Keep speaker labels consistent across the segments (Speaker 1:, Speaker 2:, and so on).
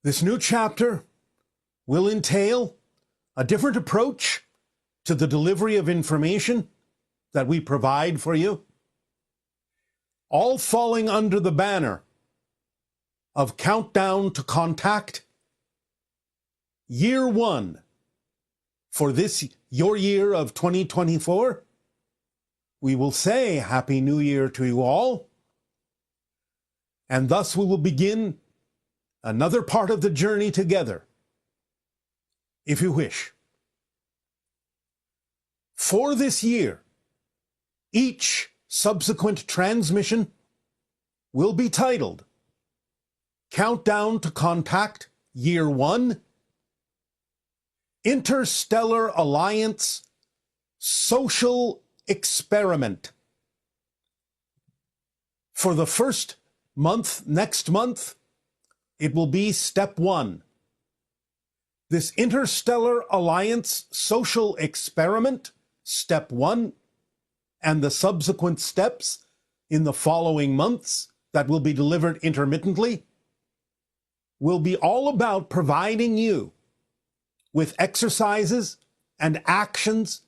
Speaker 1: This new chapter will entail a different approach to the delivery of information that we provide for you, all falling under the banner of Countdown to Contact, Year 1 for this, your year of 2024. We will say Happy New Year to you all, and thus we will begin another part of the journey together, if you wish. For this year, each subsequent transmission will be titled Countdown to Contact, Year 1, Interstellar Alliance Social Experiment. For the first month, next month, it will be Step 1. This Interstellar Alliance Social Experiment, Step 1, and the subsequent steps in the following months that will be delivered intermittently, will be all about providing you with exercises and actions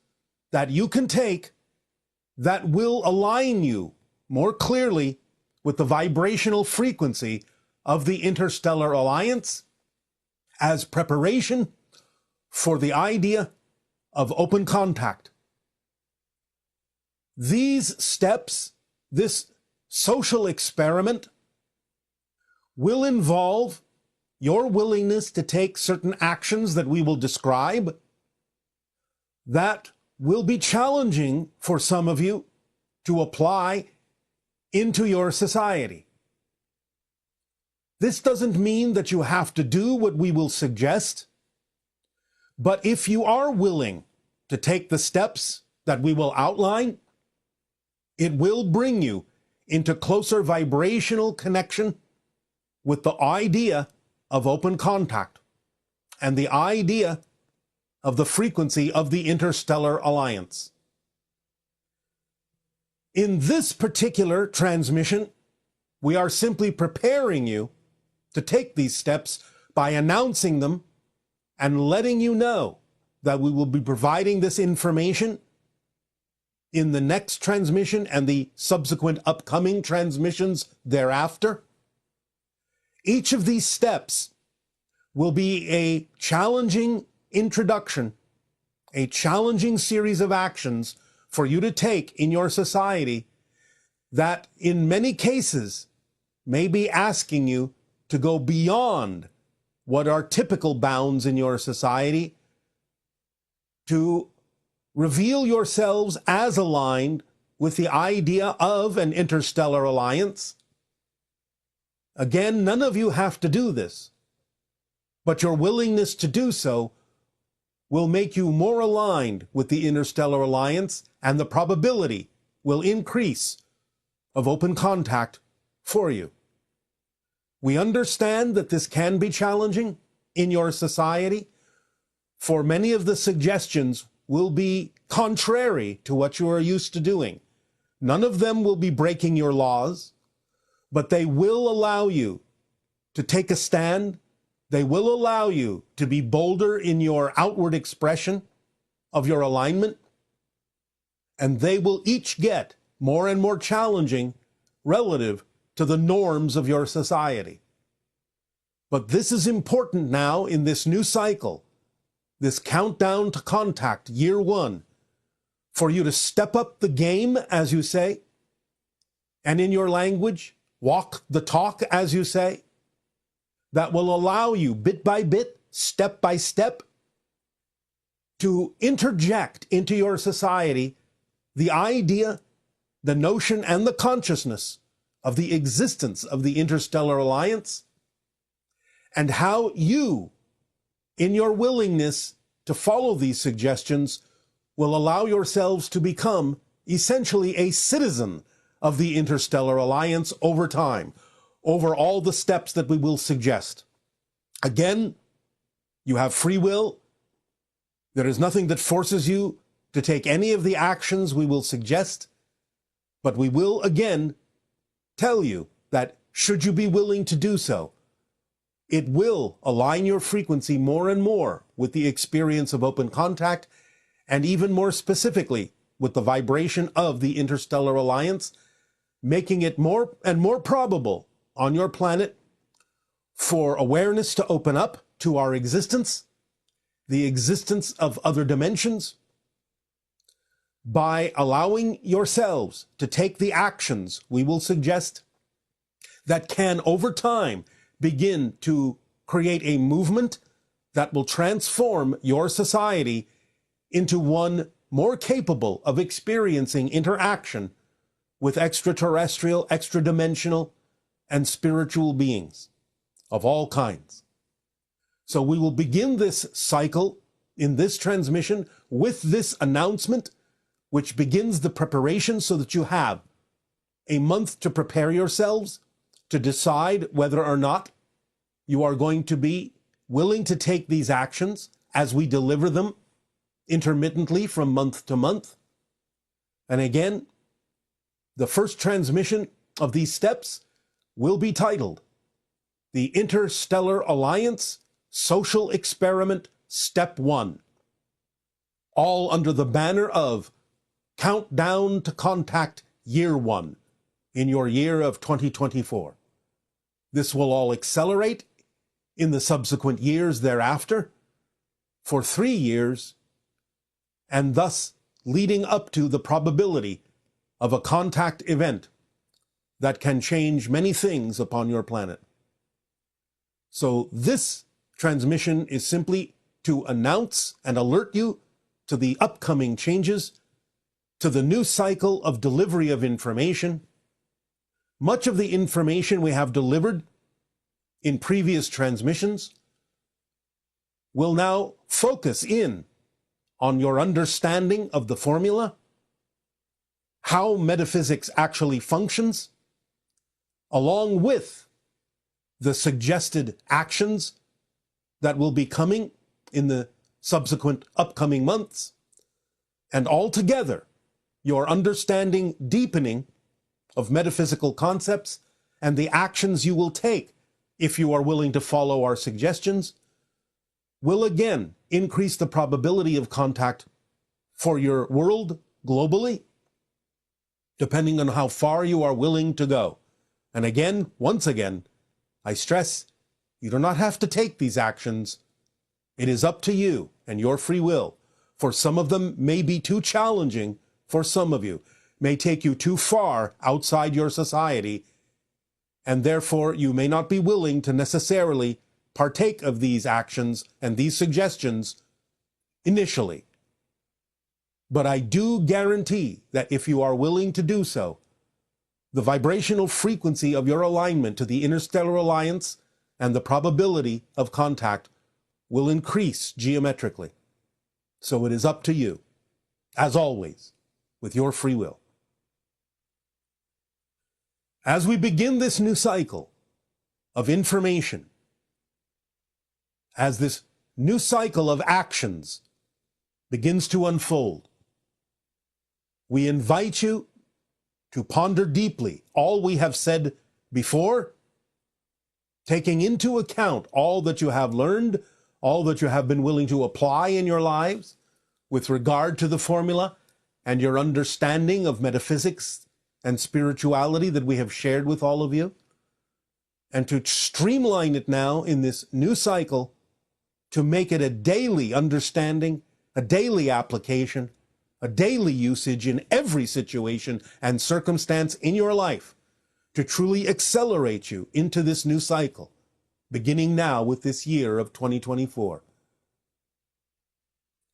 Speaker 1: that you can take that will align you more clearly with the vibrational frequency of the Interstellar Alliance as preparation for the idea of open contact. These steps, this social experiment, will involve your willingness to take certain actions that we will describe that will be challenging for some of you to apply into your society. This doesn't mean that you have to do what we will suggest, but if you are willing to take the steps that we will outline, it will bring you into closer vibrational connection with the idea of open contact and the idea of the frequency of the Interstellar Alliance. In this particular transmission, we are simply preparing you to take these steps by announcing them and letting you know that we will be providing this information in the next transmission and the subsequent upcoming transmissions thereafter. Each of these steps will be a challenging introduction, a challenging series of actions for you to take in your society that in many cases may be asking you to go beyond what are typical bounds in your society, to reveal yourselves as aligned with the idea of an interstellar alliance. Again, none of you have to do this, but your willingness to do so will make you more aligned with the Interstellar Alliance, and the probability will increase of open contact for you. We understand that this can be challenging in your society, for many of the suggestions will be contrary to what you are used to doing. None of them will be breaking your laws, but they will allow you to take a stand. They will allow you to be bolder in your outward expression of your alignment, and they will each get more and more challenging relative to the norms of your society. But this is important now in this new cycle, this Countdown to Contact, Year 1, for you to step up the game, as you say, and in your language, walk the talk, as you say, that will allow you bit by bit, step by step, to interject into your society the idea, the notion, and the consciousness of the existence of the Interstellar Alliance, and how you, in your willingness to follow these suggestions, will allow yourselves to become essentially a citizen of the Interstellar Alliance over time, over all the steps that we will suggest. Again, you have free will. There is nothing that forces you to take any of the actions we will suggest, but we will again tell you that should you be willing to do so, it will align your frequency more and more with the experience of open contact, and even more specifically with the vibration of the interstellar alliance, making it more and more probable on your planet for awareness to open up to our existence, the existence of other dimensions, by allowing yourselves to take the actions we will suggest that can, over time, begin to create a movement that will transform your society into one more capable of experiencing interaction with extraterrestrial, extra-dimensional, and spiritual beings of all kinds. So we will begin this cycle in this transmission with this announcement, which begins the preparation so that you have a month to prepare yourselves to decide whether or not you are going to be willing to take these actions as we deliver them intermittently from month to month. And again, the first transmission of these steps will be titled The Interstellar Alliance Social Experiment Step 1, all under the banner of Countdown to Contact Year 1 in your year of 2024. This will all accelerate in the subsequent years thereafter for 3 years, and thus leading up to the probability of a contact event that can change many things upon your planet. So this transmission is simply to announce and alert you to the upcoming changes, to the new cycle of delivery of information. Much of the information we have delivered in previous transmissions will now focus in on your understanding of the formula, how metaphysics actually functions, along with the suggested actions that will be coming in the subsequent upcoming months, and altogether your understanding deepening of metaphysical concepts and the actions you will take if you are willing to follow our suggestions will again increase the probability of contact for your world globally, depending on how far you are willing to go. And again, once again, I stress, you do not have to take these actions. It is up to you and your free will. For some of them may be too challenging for some of you, may take you too far outside your society, and therefore you may not be willing to necessarily partake of these actions and these suggestions initially. But I do guarantee that if you are willing to do so, the vibrational frequency of your alignment to the interstellar alliance and the probability of contact will increase geometrically. So it is up to you, as always, with your free will. As we begin this new cycle of information, as this new cycle of actions begins to unfold, we invite you to ponder deeply all we have said before, taking into account all that you have learned, all that you have been willing to apply in your lives with regard to the formula and your understanding of metaphysics and spirituality that we have shared with all of you, and to streamline it now in this new cycle to make it a daily understanding, a daily application, a daily usage in every situation and circumstance in your life, to truly accelerate you into this new cycle, beginning now with this year of 2024.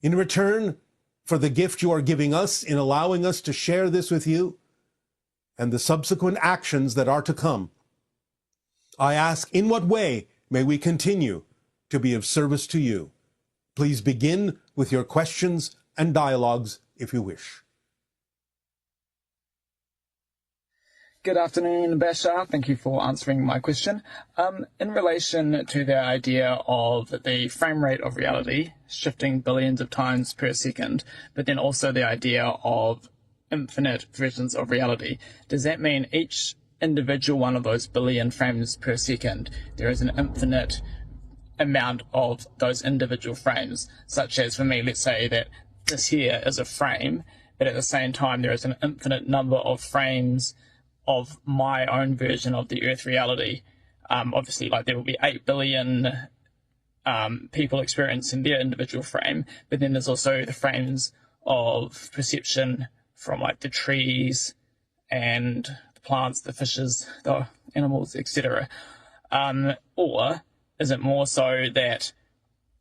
Speaker 1: In return for the gift you are giving us in allowing us to share this with you and the subsequent actions that are to come, I ask, in what way may we continue to be of service to you? Please begin with your questions and dialogues if you wish.
Speaker 2: Good afternoon, Bashar. Thank you for answering my question. In relation to the idea of the frame rate of reality shifting billions of times per second, but then also the idea of infinite versions of reality, does that mean each individual one of those billion frames per second, there is an infinite amount of those individual frames, such as for me, let's say that this here is a frame, but at the same time there is an infinite number of frames of my own version of the Earth reality. Obviously, like there will be 8 billion people experiencing their individual frame, but then there's also the frames of perception from like the trees and the plants, the fishes, the animals, etc. Or is it more so that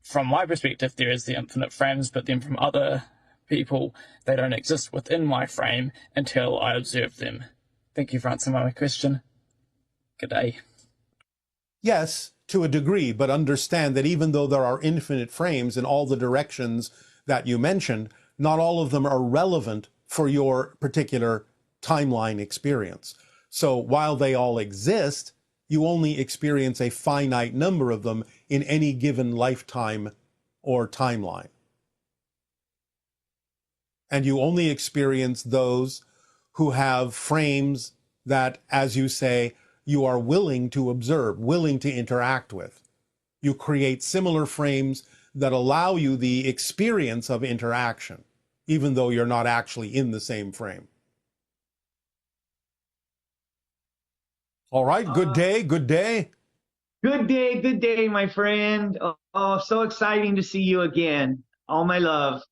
Speaker 2: from my perspective there is the infinite frames, but then from other people they don't exist within my frame until I observe them? Thank you for answering my question. Good day.
Speaker 1: Yes, to a degree, but understand that even though there are infinite frames in all the directions that you mentioned, not all of them are relevant for your particular timeline experience. So while they all exist, you only experience a finite number of them in any given lifetime or timeline. And you only experience those who have frames that, as you say, you are willing to observe, willing to interact with. You create similar frames that allow you the experience of interaction, even though you're not actually in the same frame. All right, good day, good day.
Speaker 3: Good day, my friend. Oh, so exciting to see you again. All my love.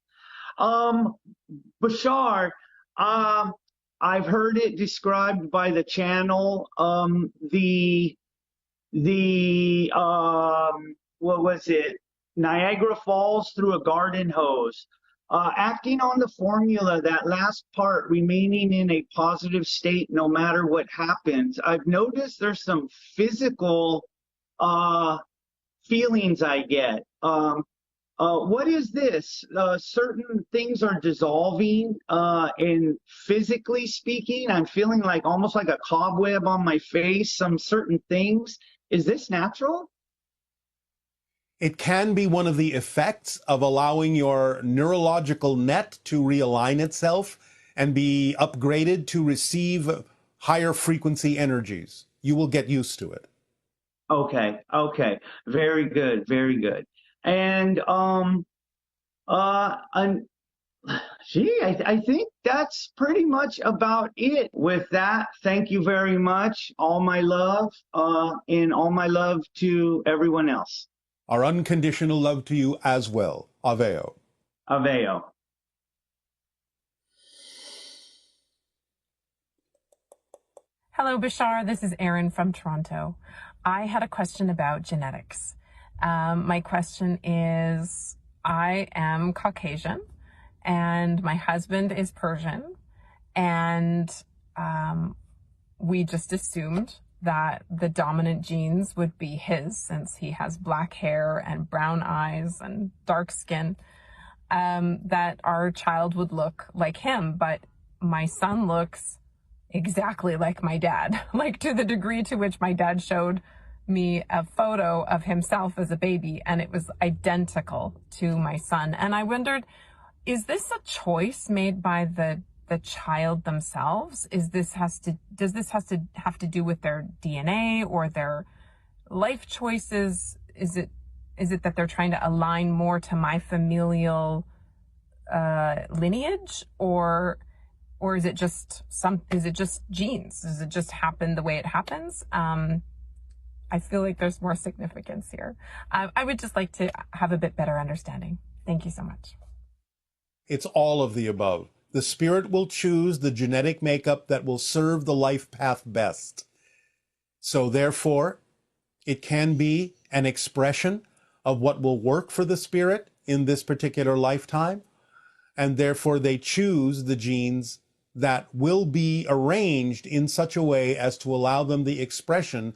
Speaker 3: Bashar, I've heard it described by the channel, what was it? Niagara Falls through a garden hose. Acting on the formula, that last part, remaining in a positive state no matter what happens. I've noticed there's some physical feelings I get. What is this? Certain things are dissolving, and physically speaking, I'm feeling like almost like a cobweb on my face, some certain things. Is this natural?
Speaker 1: It can be one of the effects of allowing your neurological net to realign itself and be upgraded to receive higher frequency energies. You will get used to it.
Speaker 3: Okay, very good, very good. And I think that's pretty much about it. With that, thank you very much. All my love, and all my love to everyone else.
Speaker 1: Our unconditional love to you as well. Aveo.
Speaker 3: Aveo.
Speaker 4: Hello, Bashar. This is Erin from Toronto. I had a question about genetics. My question is, I am Caucasian and my husband is Persian, and we just assumed that the dominant genes would be his, since he has black hair and brown eyes and dark skin, that our child would look like him. But my son looks exactly like my dad, like to the degree to which my dad showed me a photo of himself as a baby, and it was identical to my son. And I wondered, is this a choice made by the child themselves? Does this have to do with their DNA or their life choices? Is it that they're trying to align more to my familial lineage, or is it just genes? Does it just happen the way it happens? I feel like there's more significance here. I would just like to have a bit better understanding. Thank you so much.
Speaker 1: It's all of the above. The spirit will choose the genetic makeup that will serve the life path best. So therefore, it can be an expression of what will work for the spirit in this particular lifetime. And therefore, they choose the genes that will be arranged in such a way as to allow them the expression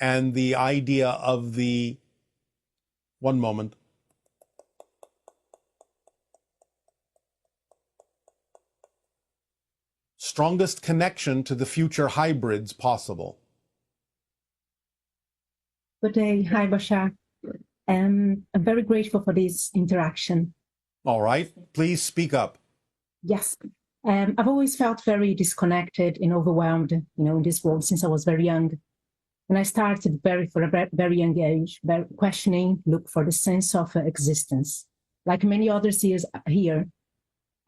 Speaker 1: and the idea of the, one moment, strongest connection to the future hybrids possible.
Speaker 5: Good day. Hi, Bashar. I'm very grateful for this interaction.
Speaker 1: All right. Please speak up.
Speaker 5: Yes. I've always felt very disconnected and overwhelmed, in this world since I was very young. And I started for a very young age, questioning, look for the sense of existence. Like many others here,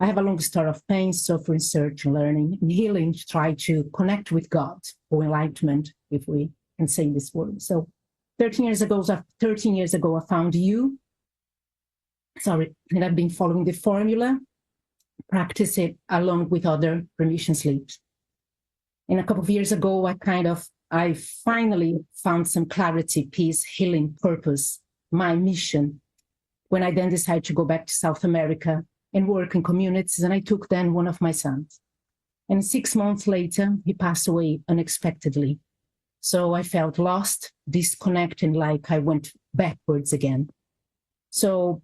Speaker 5: I have a long story of pain, suffering, search, learning, and healing to try to connect with God or enlightenment, if we can say this word. So 13 years ago, I found you. And I've been following the formula, practice it along with other permission sleeps. And a couple of years ago, I finally found some clarity, peace, healing, purpose, my mission, when I then decided to go back to South America and work in communities. And I took then one of my sons. And 6 months later, he passed away unexpectedly. So I felt lost, disconnected, like I went backwards again. So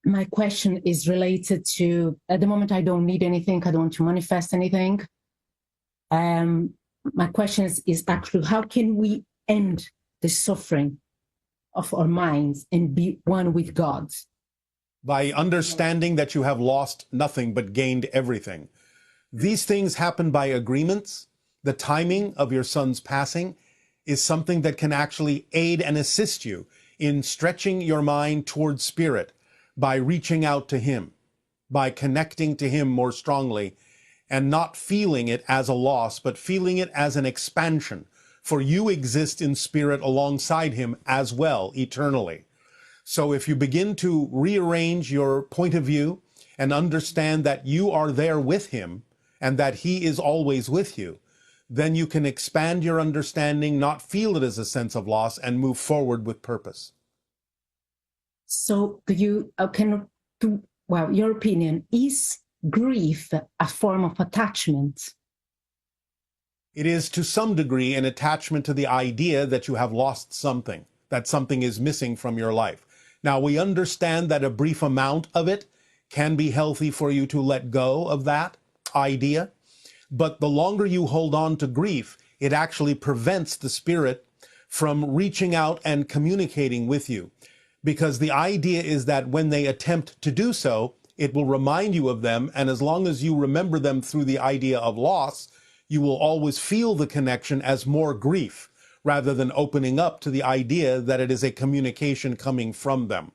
Speaker 5: my question is related to, at the moment, I don't need anything. I don't want to manifest anything. My question is actually, how can we end the suffering of our minds and be one with God?
Speaker 1: By understanding that you have lost nothing but gained everything. These things happen by agreements. The timing of your son's passing is something that can actually aid and assist you in stretching your mind towards spirit by reaching out to him, by connecting to him more strongly, and not feeling it as a loss, but feeling it as an expansion. For you exist in spirit alongside him as well, eternally. So if you begin to rearrange your point of view and understand that you are there with him and that he is always with you, then you can expand your understanding, not feel it as a sense of loss, and move forward with purpose.
Speaker 5: So your opinion, is grief a form of attachment?
Speaker 1: It is to some degree an attachment to the idea that you have lost something, that something is missing from your life. Now, we understand that a brief amount of it can be healthy for you to let go of that idea, but the longer you hold on to grief, it actually prevents the spirit from reaching out and communicating with you. Because the idea is that when they attempt to do so, it will remind you of them, and as long as you remember them through the idea of loss, you will always feel the connection as more grief, rather than opening up to the idea that it is a communication coming from them.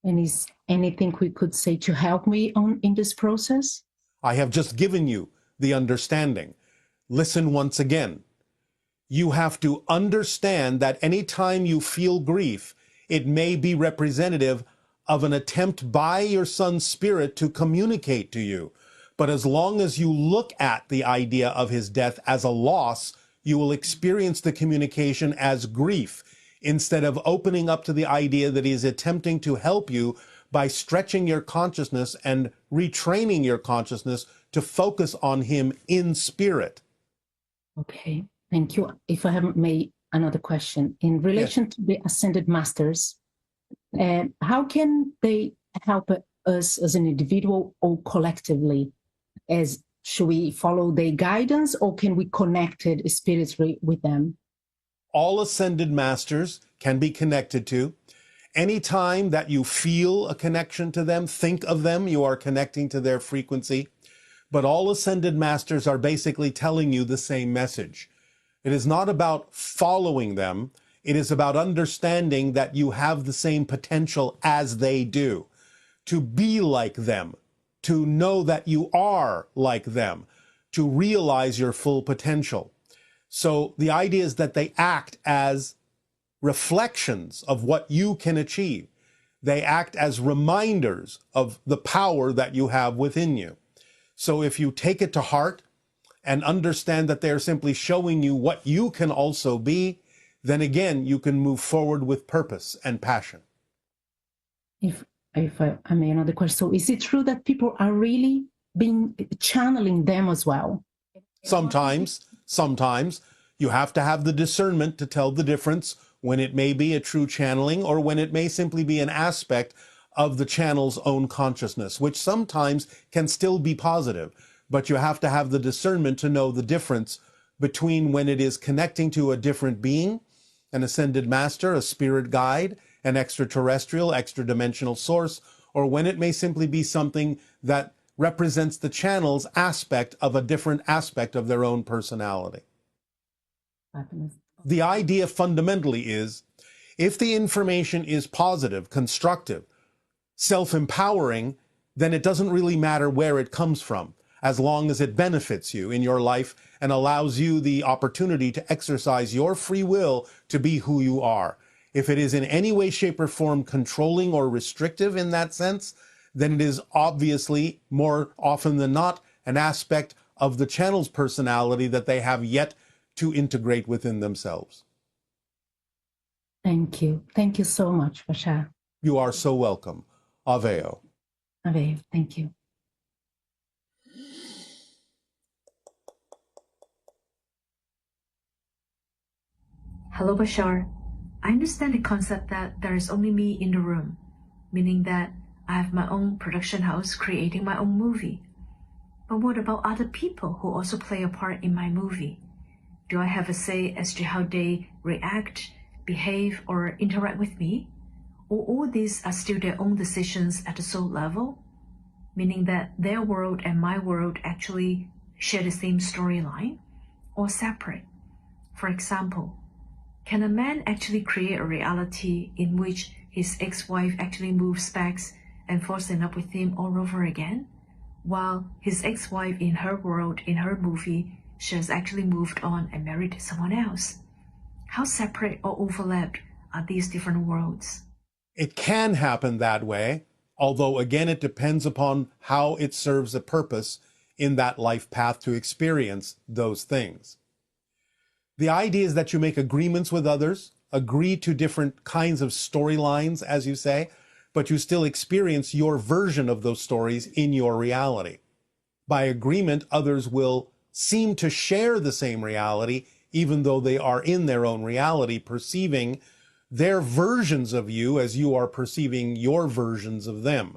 Speaker 5: And is anything we could say to help me in this process?
Speaker 1: I have just given you the understanding. Listen once again. You have to understand that any time you feel grief, it may be representative of an attempt by your son's spirit to communicate to you. But as long as you look at the idea of his death as a loss, you will experience the communication as grief, instead of opening up to the idea that he is attempting to help you by stretching your consciousness and retraining your consciousness to focus on him in spirit.
Speaker 5: Okay, thank you. If I haven't made another question, in relation to the Ascended Masters, how can they help us as an individual or collectively? Should we follow their guidance, or can we connect it spiritually with them?
Speaker 1: All ascended masters can be connected to. Anytime that you feel a connection to them, think of them, you are connecting to their frequency. But all ascended masters are basically telling you the same message. It is not about following them. It is about understanding that you have the same potential as they do, to be like them, to know that you are like them, to realize your full potential. So the idea is that they act as reflections of what you can achieve. They act as reminders of the power that you have within you. So if you take it to heart and understand that they're simply showing you what you can also be, then again, you can move forward with purpose and passion.
Speaker 5: If I may, another question. So is it true that people are really channeling them as well?
Speaker 1: Sometimes you have to have the discernment to tell the difference when it may be a true channeling or when it may simply be an aspect of the channel's own consciousness, which sometimes can still be positive. But you have to have the discernment to know the difference between when it is connecting to a different being, an ascended master, a spirit guide, an extraterrestrial, extra-dimensional source, or when it may simply be something that represents the channel's aspect of a different aspect of their own personality. The idea fundamentally is, if the information is positive, constructive, self-empowering, then it doesn't really matter where it comes from, as long as it benefits you in your life and allows you the opportunity to exercise your free will to be who you are. If it is in any way, shape, or form controlling or restrictive in that sense, then it is obviously, more often than not, an aspect of the channel's personality that they have yet to integrate within themselves.
Speaker 5: Thank you. Thank you so much, Bashar.
Speaker 1: You are so welcome. Aveo.
Speaker 5: Ave, thank you.
Speaker 6: Hello, Bashar. I understand the concept that there is only me in the room, meaning that I have my own production house creating my own movie. But what about other people who also play a part in my movie? Do I have a say as to how they react, behave, or interact with me? Or all these are still their own decisions at the soul level? Meaning that their world and my world actually share the same storyline or separate? For example, can a man actually create a reality in which his ex-wife actually moves back and falls in love with him all over again, while his ex-wife in her world, in her movie, she has actually moved on and married someone else? How separate or overlapped are these different worlds?
Speaker 1: It can happen that way, although again it depends upon how it serves a purpose in that life path to experience those things. The idea is that you make agreements with others, agree to different kinds of storylines, as you say, but you still experience your version of those stories in your reality. By agreement, others will seem to share the same reality, even though they are in their own reality, perceiving their versions of you as you are perceiving your versions of them.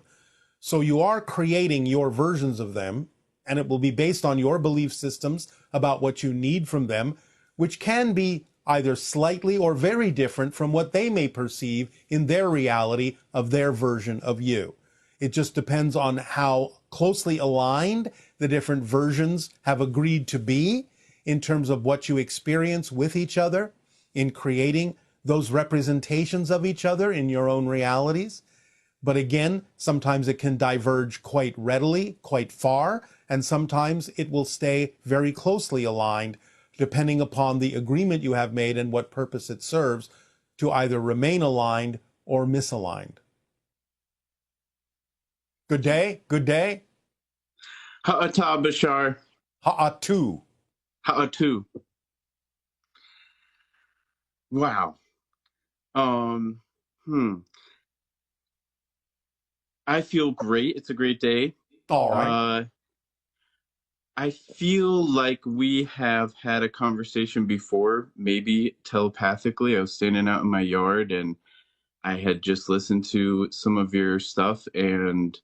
Speaker 1: So you are creating your versions of them, and it will be based on your belief systems about what you need from them, which can be either slightly or very different from what they may perceive in their reality of their version of you. It just depends on how closely aligned the different versions have agreed to be in terms of what you experience with each other in creating those representations of each other in your own realities. But again, sometimes it can diverge quite readily, quite far, and sometimes it will stay very closely aligned, depending upon the agreement you have made and what purpose it serves to either remain aligned or misaligned. Good day, good day.
Speaker 7: Ha'ata Bashar.
Speaker 1: Ha'atu.
Speaker 7: Ha'atu. Wow. Um, hmm. I feel great. It's a great day.
Speaker 1: All right.
Speaker 7: I feel like we have had a conversation before, maybe telepathically. I was standing out in my yard and I had just listened to some of your stuff, and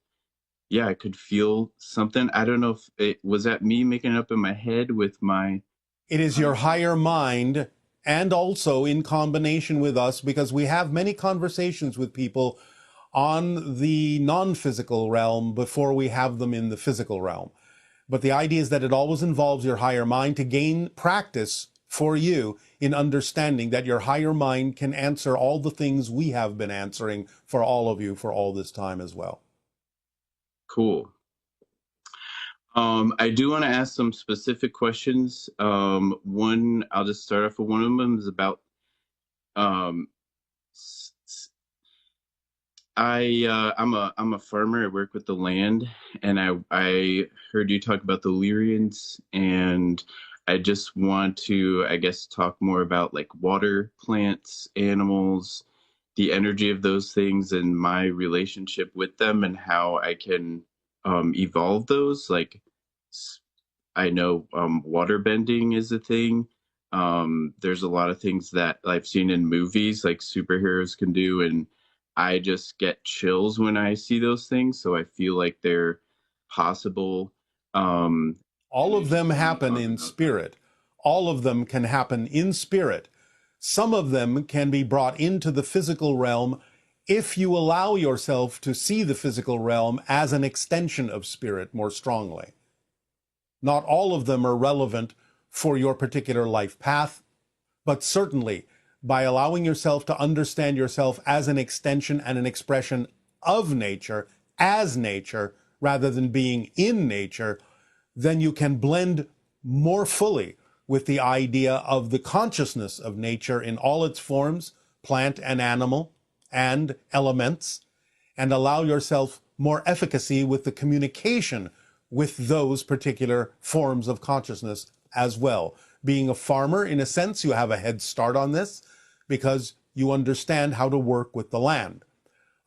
Speaker 7: yeah, I could feel something. I don't know if it was that me making it up in my head with my...
Speaker 1: It is your higher mind, and also in combination with us, because we have many conversations with people on the non-physical realm before we have them in the physical realm. But the idea is that it always involves your higher mind to gain practice for you in understanding that your higher mind can answer all the things we have been answering for all of you for all this time as well.
Speaker 7: Cool. I do want to ask some specific questions. One, I'll just start off with one of them is about I'm a farmer. I work with the land, and I heard you talk about the Lyrians, and I just want to, I guess, talk more about like water, plants, animals, the energy of those things, and my relationship with them, and how I can evolve those. Like, I know water bending is a thing. There's a lot of things that I've seen in movies, like superheroes can do, and I just get chills when I see those things. So I feel like they're possible.
Speaker 1: All of them happen in spirit. All of them can happen in spirit. Some of them can be brought into the physical realm if you allow yourself to see the physical realm as an extension of spirit more strongly. Not all of them are relevant for your particular life path, But certainly, by allowing yourself to understand yourself as an extension and an expression of nature, as nature, rather than being in nature, then you can blend more fully with the idea of the consciousness of nature in all its forms, plant and animal, and elements, and allow yourself more efficacy with the communication with those particular forms of consciousness as well. Being a farmer, in a sense, you have a head start on this because you understand how to work with the land.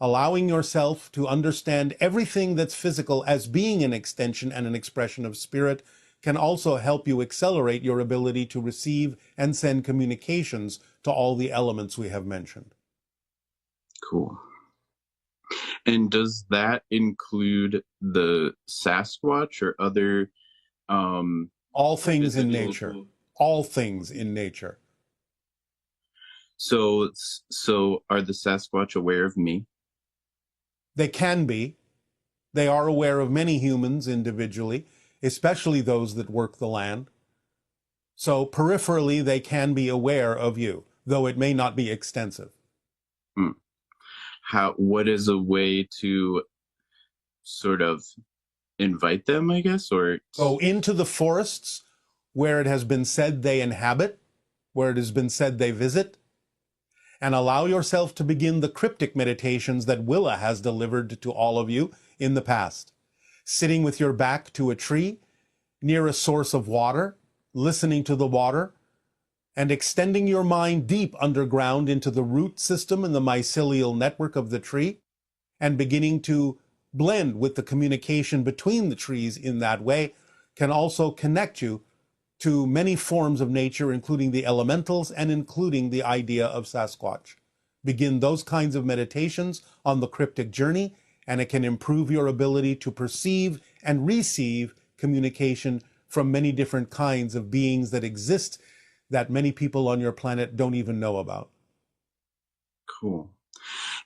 Speaker 1: Allowing yourself to understand everything that's physical as being an extension and an expression of spirit can also help you accelerate your ability to receive and send communications to all the elements we have mentioned.
Speaker 7: Cool. And does that include the Sasquatch or other
Speaker 1: all things in
Speaker 7: physical-
Speaker 1: nature. All things in nature.
Speaker 7: So are the Sasquatch aware of me?
Speaker 1: They can be. They are aware of many humans individually, especially those that work the land. So peripherally, they can be aware of you, though it may not be extensive.
Speaker 7: What is a way to sort of invite them, I guess, or
Speaker 1: Go into the forests where it has been said they inhabit, where it has been said they visit, and allow yourself to begin the cryptic meditations that Willa has delivered to all of you in the past. Sitting with your back to a tree, near a source of water, listening to the water, and extending your mind deep underground into the root system and the mycelial network of the tree, and beginning to blend with the communication between the trees in that way, can also connect you to many forms of nature, including the elementals and including the idea of Sasquatch. Begin those kinds of meditations on the cryptic journey, and it can improve your ability to perceive and receive communication from many different kinds of beings that exist that many people on your planet don't even know about.
Speaker 7: Cool.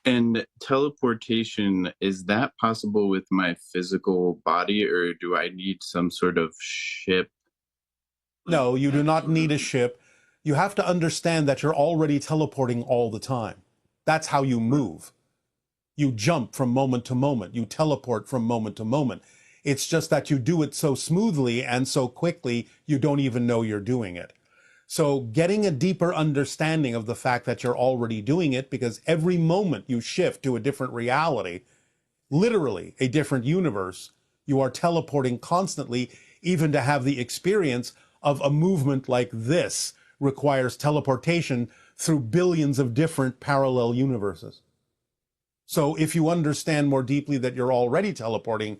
Speaker 7: And teleportation, is that possible with my physical body, or do I need some sort of ship?
Speaker 1: No, you do not need a ship. You have to understand that you're already teleporting all the time. That's how you move. You jump from moment to moment. You teleport from moment to moment. It's just that you do it so smoothly and so quickly, you don't even know you're doing it. So getting a deeper understanding of the fact that you're already doing it, because every moment you shift to a different reality, literally a different universe, you are teleporting constantly. Even to have the experience of a movement like this requires teleportation through billions of different parallel universes. So if you understand more deeply that you're already teleporting,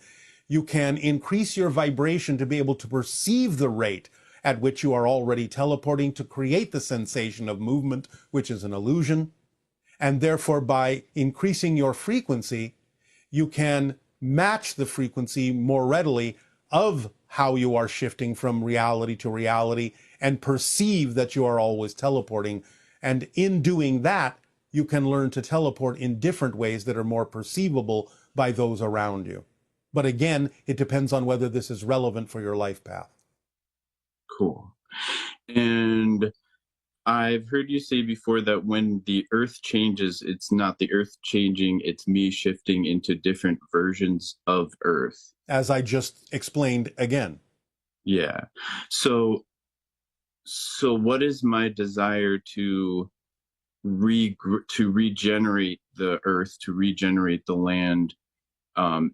Speaker 1: you can increase your vibration to be able to perceive the rate at which you are already teleporting to create the sensation of movement, which is an illusion. And therefore, by increasing your frequency, you can match the frequency more readily of how you are shifting from reality to reality and perceive that you are always teleporting. And in doing that, you can learn to teleport in different ways that are more perceivable by those around you. But again, it depends on whether this is relevant for your life path.
Speaker 7: Cool. And I've heard you say before that when the earth changes, it's not the earth changing, it's me shifting into different versions of earth.
Speaker 1: As I just explained again.
Speaker 7: Yeah. So what is my desire to regenerate the earth, to regenerate the land,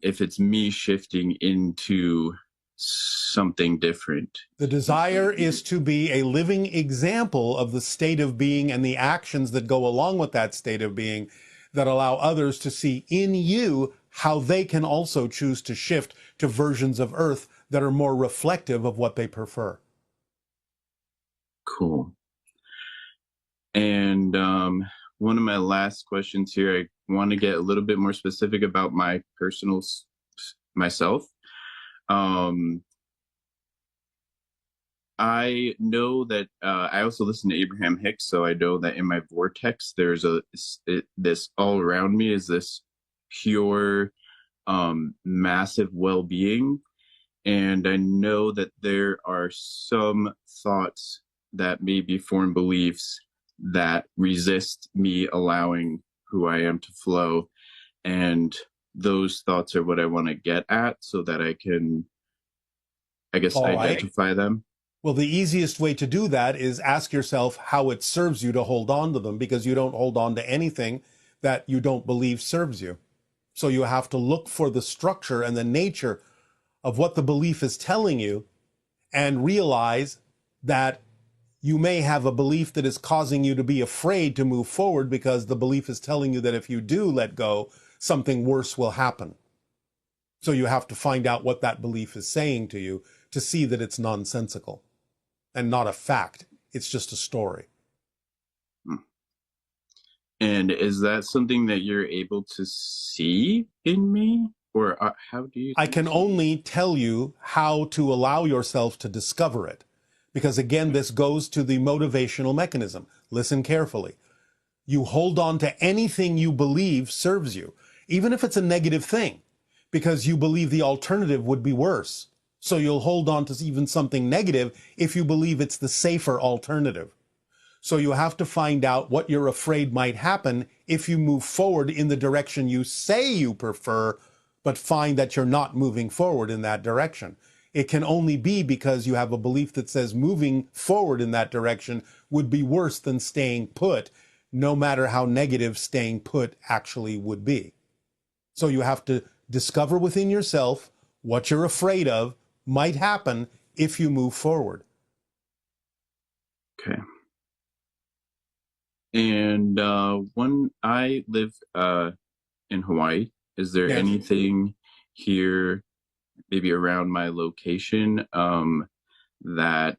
Speaker 7: if it's me shifting into something different?
Speaker 1: The desire is to be a living example of the state of being and the actions that go along with that state of being that allow others to see in you how they can also choose to shift to versions of Earth that are more reflective of what they prefer.
Speaker 7: Cool. And one of my last questions here, I want to get a little bit more specific about my personal myself. I know that I also listen to Abraham Hicks, so I know that in my vortex there's this all around me is this pure, massive well-being, and I know that there are some thoughts that maybe form beliefs that resist me allowing who I am to flow. And those thoughts are what I want to get at so that I can, I guess,
Speaker 1: All right.
Speaker 7: identify them.
Speaker 1: Well, the easiest way to do that is ask yourself how it serves you to hold on to them, because you don't hold on to anything that you don't believe serves you. So you have to look for the structure and the nature of what the belief is telling you and realize that you may have a belief that is causing you to be afraid to move forward because the belief is telling you that if you do let go, something worse will happen. So you have to find out what that belief is saying to you to see that it's nonsensical and not a fact. It's just a story.
Speaker 7: And is that something that you're able to see in me? Or how do you?
Speaker 1: I can only tell you how to allow yourself to discover it. Because again, this goes to the motivational mechanism. Listen carefully. You hold on to anything you believe serves you, even if it's a negative thing, because you believe the alternative would be worse. So you'll hold on to even something negative if you believe it's the safer alternative. So you have to find out what you're afraid might happen if you move forward in the direction you say you prefer, but find that you're not moving forward in that direction. It can only be because you have a belief that says moving forward in that direction would be worse than staying put, no matter how negative staying put actually would be. So you have to discover within yourself what you're afraid of might happen if you move forward.
Speaker 7: Okay. And when I live in Hawaii, is there
Speaker 1: Yes.
Speaker 7: anything here, maybe around my location, that...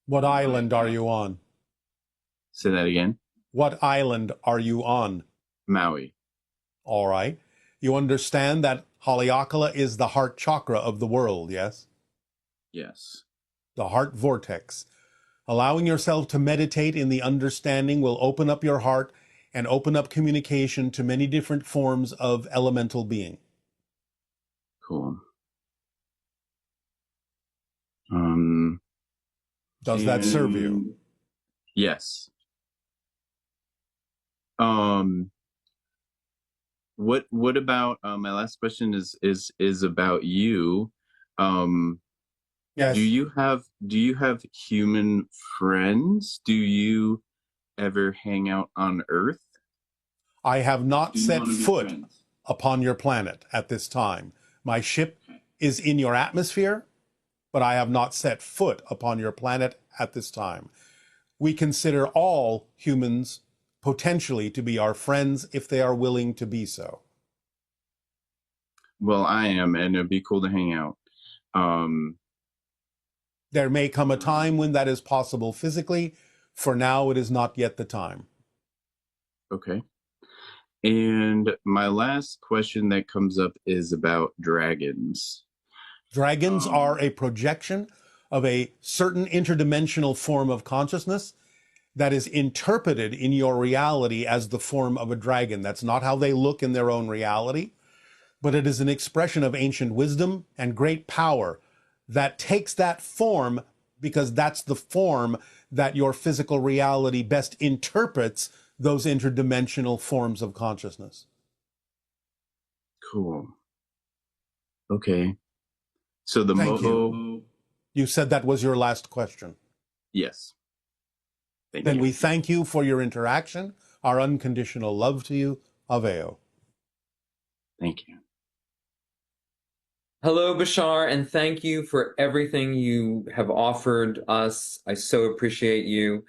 Speaker 1: What island are you on?
Speaker 7: Say that again?
Speaker 1: What island are you on?
Speaker 7: Maui.
Speaker 1: All right. You understand that Haleakala is the heart chakra of the world, yes?
Speaker 7: Yes.
Speaker 1: The heart vortex. Allowing yourself to meditate in the understanding will open up your heart and open up communication to many different forms of elemental being.
Speaker 7: Cool.
Speaker 1: Does that serve you?
Speaker 7: Yes. What about my last question is about you.
Speaker 1: Yes.
Speaker 7: Do you have human friends? Do you ever hang out on Earth?
Speaker 1: I have not
Speaker 7: Do you
Speaker 1: set
Speaker 7: wanna be
Speaker 1: foot
Speaker 7: friends?
Speaker 1: upon your planet at this time. My ship is in your atmosphere, but I have not set foot upon your planet at this time. We consider all humans potentially to be our friends if they are willing to be so.
Speaker 7: Well, I am, and it'd be cool to hang out.
Speaker 1: There may come a time when that is possible physically. For now, it is not yet the time.
Speaker 7: Okay. And my last question that comes up is about dragons.
Speaker 1: Dragons are a projection of a certain interdimensional form of consciousness that is interpreted in your reality as the form of a dragon. That's not how they look in their own reality, but it is an expression of ancient wisdom and great power that takes that form because that's the form that your physical reality best interprets those interdimensional forms of consciousness.
Speaker 7: Cool. Okay. So the
Speaker 1: Thank
Speaker 7: Moho...
Speaker 1: You said that was your last question.
Speaker 7: Yes. Thank
Speaker 1: Then
Speaker 7: you.
Speaker 1: we thank you for your interaction, our unconditional love to you. Aveo.
Speaker 7: Thank you.
Speaker 8: Hello, Bashar, and thank you for everything you have offered us. I so appreciate you.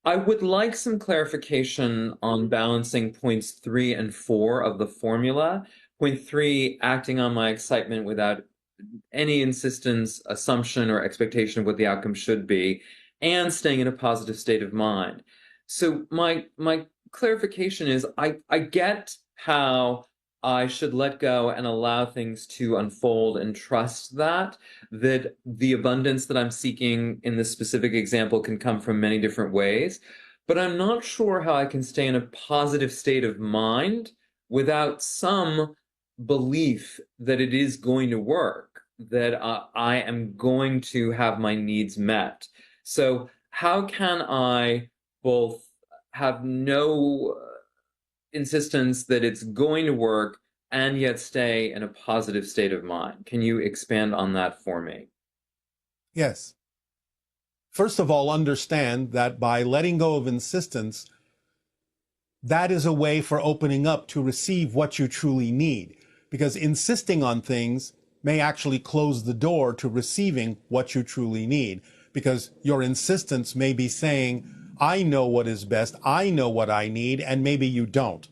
Speaker 8: I would like some clarification on balancing points 3 and 4 of the formula. Point 3, acting on my excitement without any insistence, assumption, or expectation of what the outcome should be, and staying in a positive state of mind. So my clarification is I get how I should let go and allow things to unfold and trust that the abundance that I'm seeking in this specific example can come from many different ways. But I'm not sure how I can stay in a positive state of mind without some belief that it is going to work, that I am going to have my needs met. So how can I both have no insistence that it's going to work and yet stay in a positive state of mind? Can you expand on that for me?
Speaker 1: Yes. First of all, understand that by letting go of insistence, that is a way for opening up to receive what you truly need. Because insisting on things may actually close the door to receiving what you truly need. Because your insistence may be saying, I know what is best, I know what I need, and maybe you don't.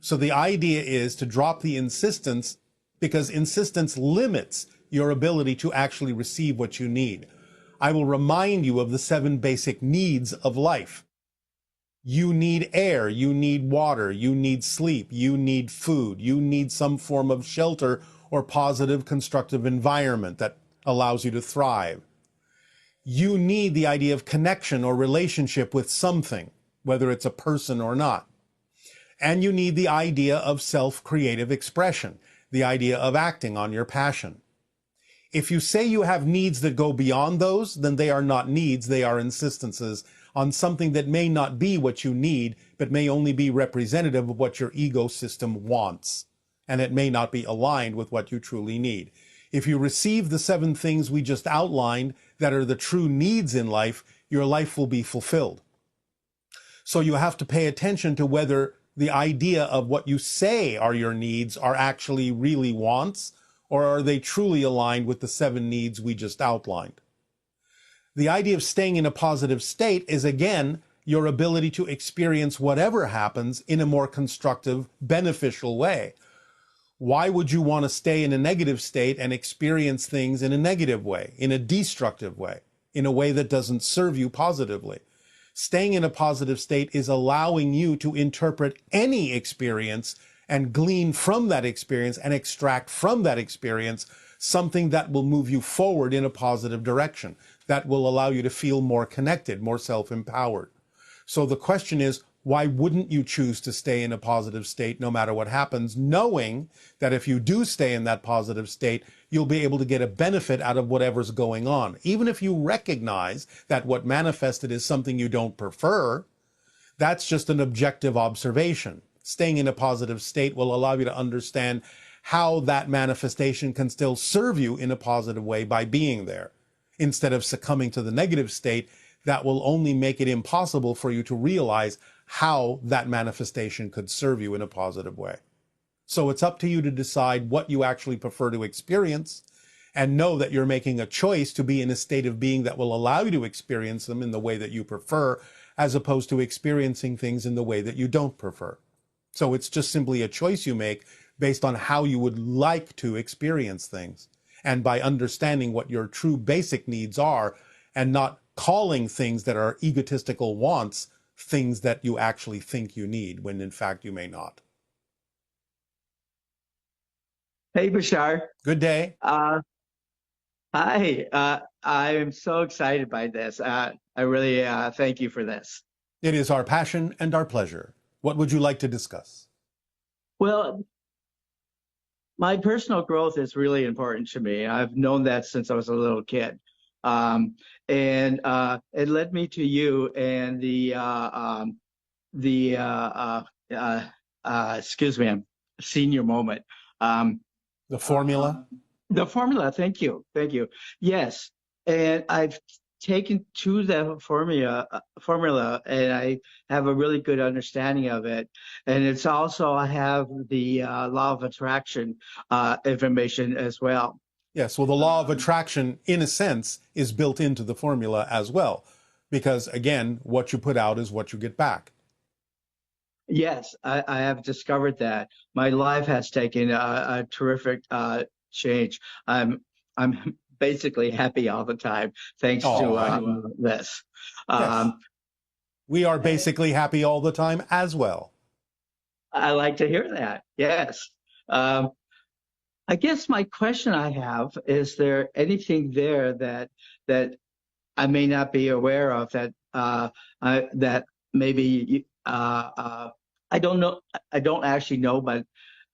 Speaker 1: So the idea is to drop the insistence, because insistence limits your ability to actually receive what you need. I will remind you of the 7 basic needs of life. You need air, you need water, you need sleep, you need food, you need some form of shelter or positive constructive environment that allows you to thrive. You need the idea of connection or relationship with something, whether it's a person or not. And you need the idea of self-creative expression, the idea of acting on your passion. If you say you have needs that go beyond those, then they are not needs, they are insistences on something that may not be what you need, but may only be representative of what your ego system wants. And it may not be aligned with what you truly need. If you receive the 7 things we just outlined that are the true needs in life, your life will be fulfilled. So you have to pay attention to whether the idea of what you say are your needs are actually really wants, or are they truly aligned with the 7 needs we just outlined? The idea of staying in a positive state is, again, your ability to experience whatever happens in a more constructive, beneficial way. Why would you want to stay in a negative state and experience things in a negative way, in a destructive way, in a way that doesn't serve you positively? Staying in a positive state is allowing you to interpret any experience and glean from that experience and extract from that experience something that will move you forward in a positive direction, that will allow you to feel more connected, more self-empowered. So the question is, why wouldn't you choose to stay in a positive state no matter what happens, knowing that if you do stay in that positive state, you'll be able to get a benefit out of whatever's going on? Even if you recognize that what manifested is something you don't prefer, that's just an objective observation. Staying in a positive state will allow you to understand how that manifestation can still serve you in a positive way by being there. Instead of succumbing to the negative state, that will only make it impossible for you to realize how that manifestation could serve you in a positive way. So it's up to you to decide what you actually prefer to experience, and know that you're making a choice to be in a state of being that will allow you to experience them in the way that you prefer, as opposed to experiencing things in the way that you don't prefer. So it's just simply a choice you make based on how you would like to experience things, and by understanding what your true basic needs are, and not calling things that are egotistical wants things that you actually think you need, when in fact you may not.
Speaker 3: Hey, Bashar.
Speaker 1: Good day.
Speaker 3: Hi. I am so excited by this. I really thank you for this.
Speaker 1: It is our passion and our pleasure. What would you like to discuss?
Speaker 3: Well, my personal growth is really important to me. I've known that since I was a little kid. And it led me to you and excuse me, senior moment.
Speaker 1: The formula?
Speaker 3: The formula, thank you. Yes, and I've taken to the formula, and I have a really good understanding of it. And it's also, I have the law of attraction information as well.
Speaker 1: Yes, well, the law of attraction, in a sense, is built into the formula as well. Because, again, what you put out is what you get back.
Speaker 3: Yes, I have discovered that. My life has taken a terrific change. I'm basically happy all the time, thanks to this.
Speaker 1: Yes. We are basically happy all the time as well.
Speaker 3: I like to hear that. Yes. I guess my question I have, is there anything there that I may not be aware of, that that maybe I don't know. I don't actually know, but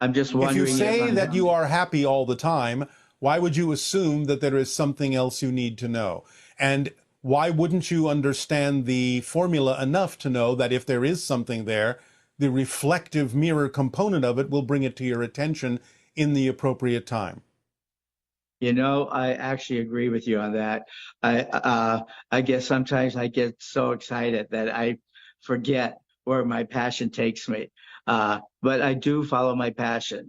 Speaker 3: I'm just wondering.
Speaker 1: If you say that you are happy all the time, why would you assume that there is something else you need to know? And why wouldn't you understand the formula enough to know that if there is something there, the reflective mirror component of it will bring it to your attention in the appropriate time?
Speaker 3: You know, I actually agree with you on that. I guess sometimes I get so excited that I forget where my passion takes me. But I do follow my passion.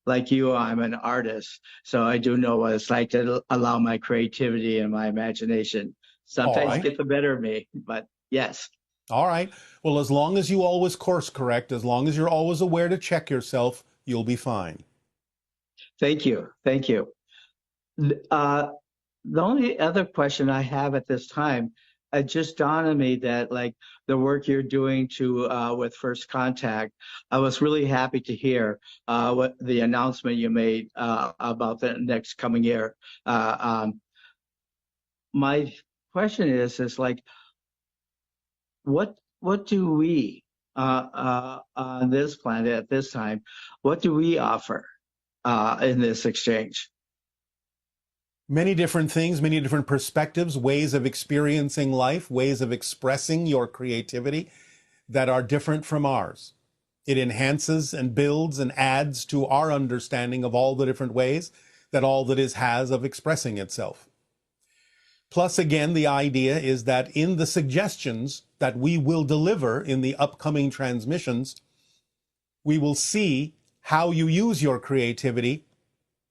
Speaker 3: Like you, I'm an artist, so I do know what it's like to allow my creativity and my imagination
Speaker 1: All
Speaker 3: sometimes
Speaker 1: right.
Speaker 3: get the better of me. But yes,
Speaker 1: All right. Well, as long as you always course correct, as long as you're always aware to check yourself, you'll be fine.
Speaker 3: thank you, thank you. Uh, the only other question I have at this time, it just dawned on me that like the work you're doing to with First Contact, I was really happy to hear what the announcement you made about the next coming year. My question is like, what do we on this planet at this time, what do we offer in this exchange?
Speaker 1: Many different things, many different perspectives, ways of experiencing life, ways of expressing your creativity that are different from ours. It enhances and builds and adds to our understanding of all the different ways that all that is has of expressing itself. Plus, again, the idea is that in the suggestions that we will deliver in the upcoming transmissions, we will see how you use your creativity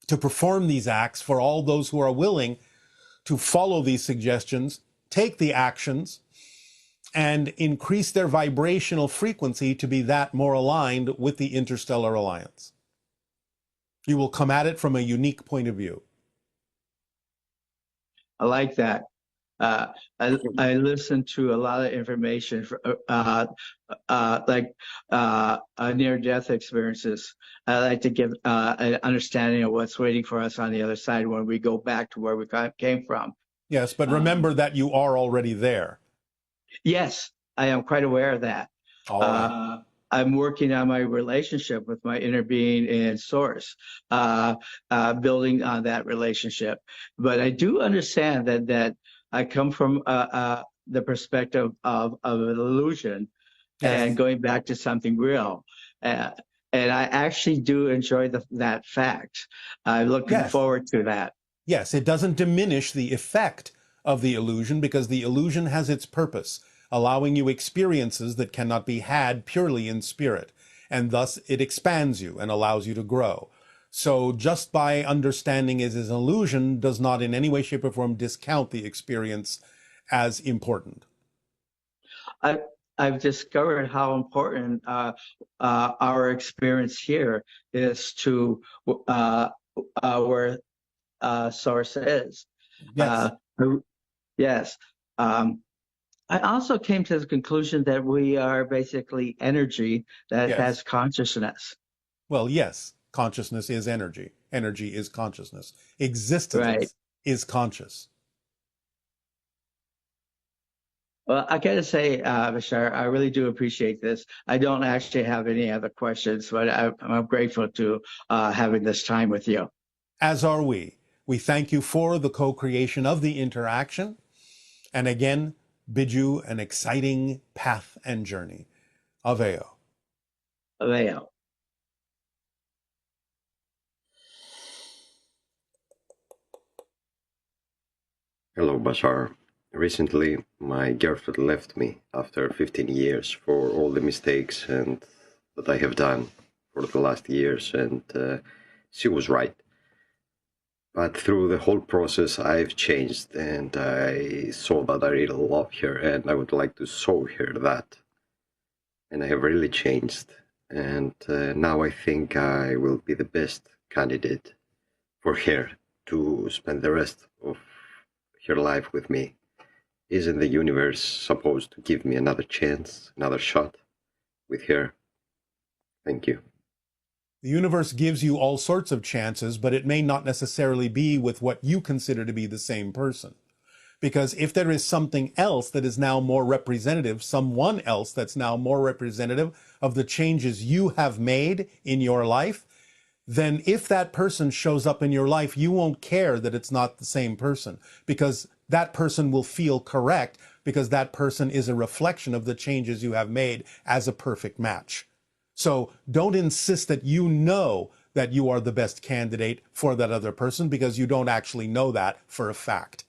Speaker 1: to perform these acts for all those who are willing to follow these suggestions, take the actions, and increase their vibrational frequency to be that more aligned with the interstellar alliance. You will come at it from a unique point of view.
Speaker 3: I like that. I listen to a lot of information, like near-death experiences. I like to give an understanding of what's waiting for us on the other side when we go back to where we came from.
Speaker 1: Yes, but remember that you are already there.
Speaker 3: Yes, I am quite aware of that.
Speaker 1: All right.
Speaker 3: I'm working on my relationship with my inner being and source, building on that relationship. But I do understand that I come from the perspective of an illusion and going back to something real. And I actually do enjoy that fact. I'm looking forward to that.
Speaker 1: Yes, it doesn't diminish the effect of the illusion because the illusion has its purpose, allowing you experiences that cannot be had purely in spirit. And thus it expands you and allows you to grow. So just by understanding it as an illusion does not in any way, shape, or form discount the experience as important.
Speaker 3: I've discovered how important our experience here is to where source is.
Speaker 1: Yes.
Speaker 3: Yes. I also came to the conclusion that we are basically energy that has consciousness.
Speaker 1: Well, yes, consciousness is energy. Energy is consciousness. Existence is conscious.
Speaker 3: Well, I got to say, Bashar, I really do appreciate this. I don't actually have any other questions, but I'm grateful to having this time with you.
Speaker 1: As are we. We thank you for the co-creation of the interaction, and again, bid you an exciting path and journey. Aveo.
Speaker 3: Aveo.
Speaker 9: Hello, Bashar. Recently, my girlfriend left me after 15 years for all the mistakes and that I have done for the last years, and she was right. But through the whole process, I've changed, and I saw that I really love her, and I would like to show her that. And I have really changed, and now I think I will be the best candidate for her to spend the rest of her life with me. Isn't the universe supposed to give me another chance, another shot with her? Thank you.
Speaker 1: The universe gives you all sorts of chances, but it may not necessarily be with what you consider to be the same person. Because if there is something else that is now more representative, someone else that's now more representative of the changes you have made in your life, then if that person shows up in your life, you won't care that it's not the same person, because that person will feel correct because that person is a reflection of the changes you have made as a perfect match. So don't insist that you know that you are the best candidate for that other person, because you don't actually know that for a fact.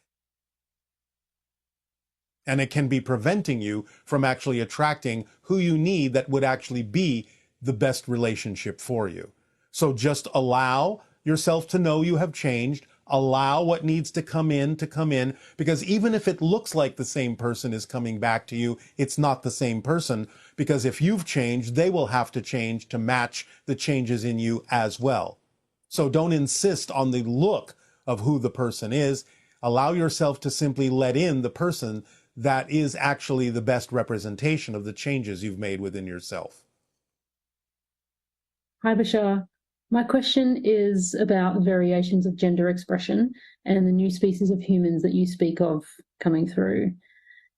Speaker 1: And it can be preventing you from actually attracting who you need that would actually be the best relationship for you. So just allow yourself to know you have changed. Allow what needs to come in, because even if it looks like the same person is coming back to you, it's not the same person, because if you've changed, they will have to change to match the changes in you as well. So don't insist on the look of who the person is. Allow yourself to simply let in the person that is actually the best representation of the changes you've made within yourself.
Speaker 10: Hi, Bashar. My question is about variations of gender expression and the new species of humans that you speak of coming through.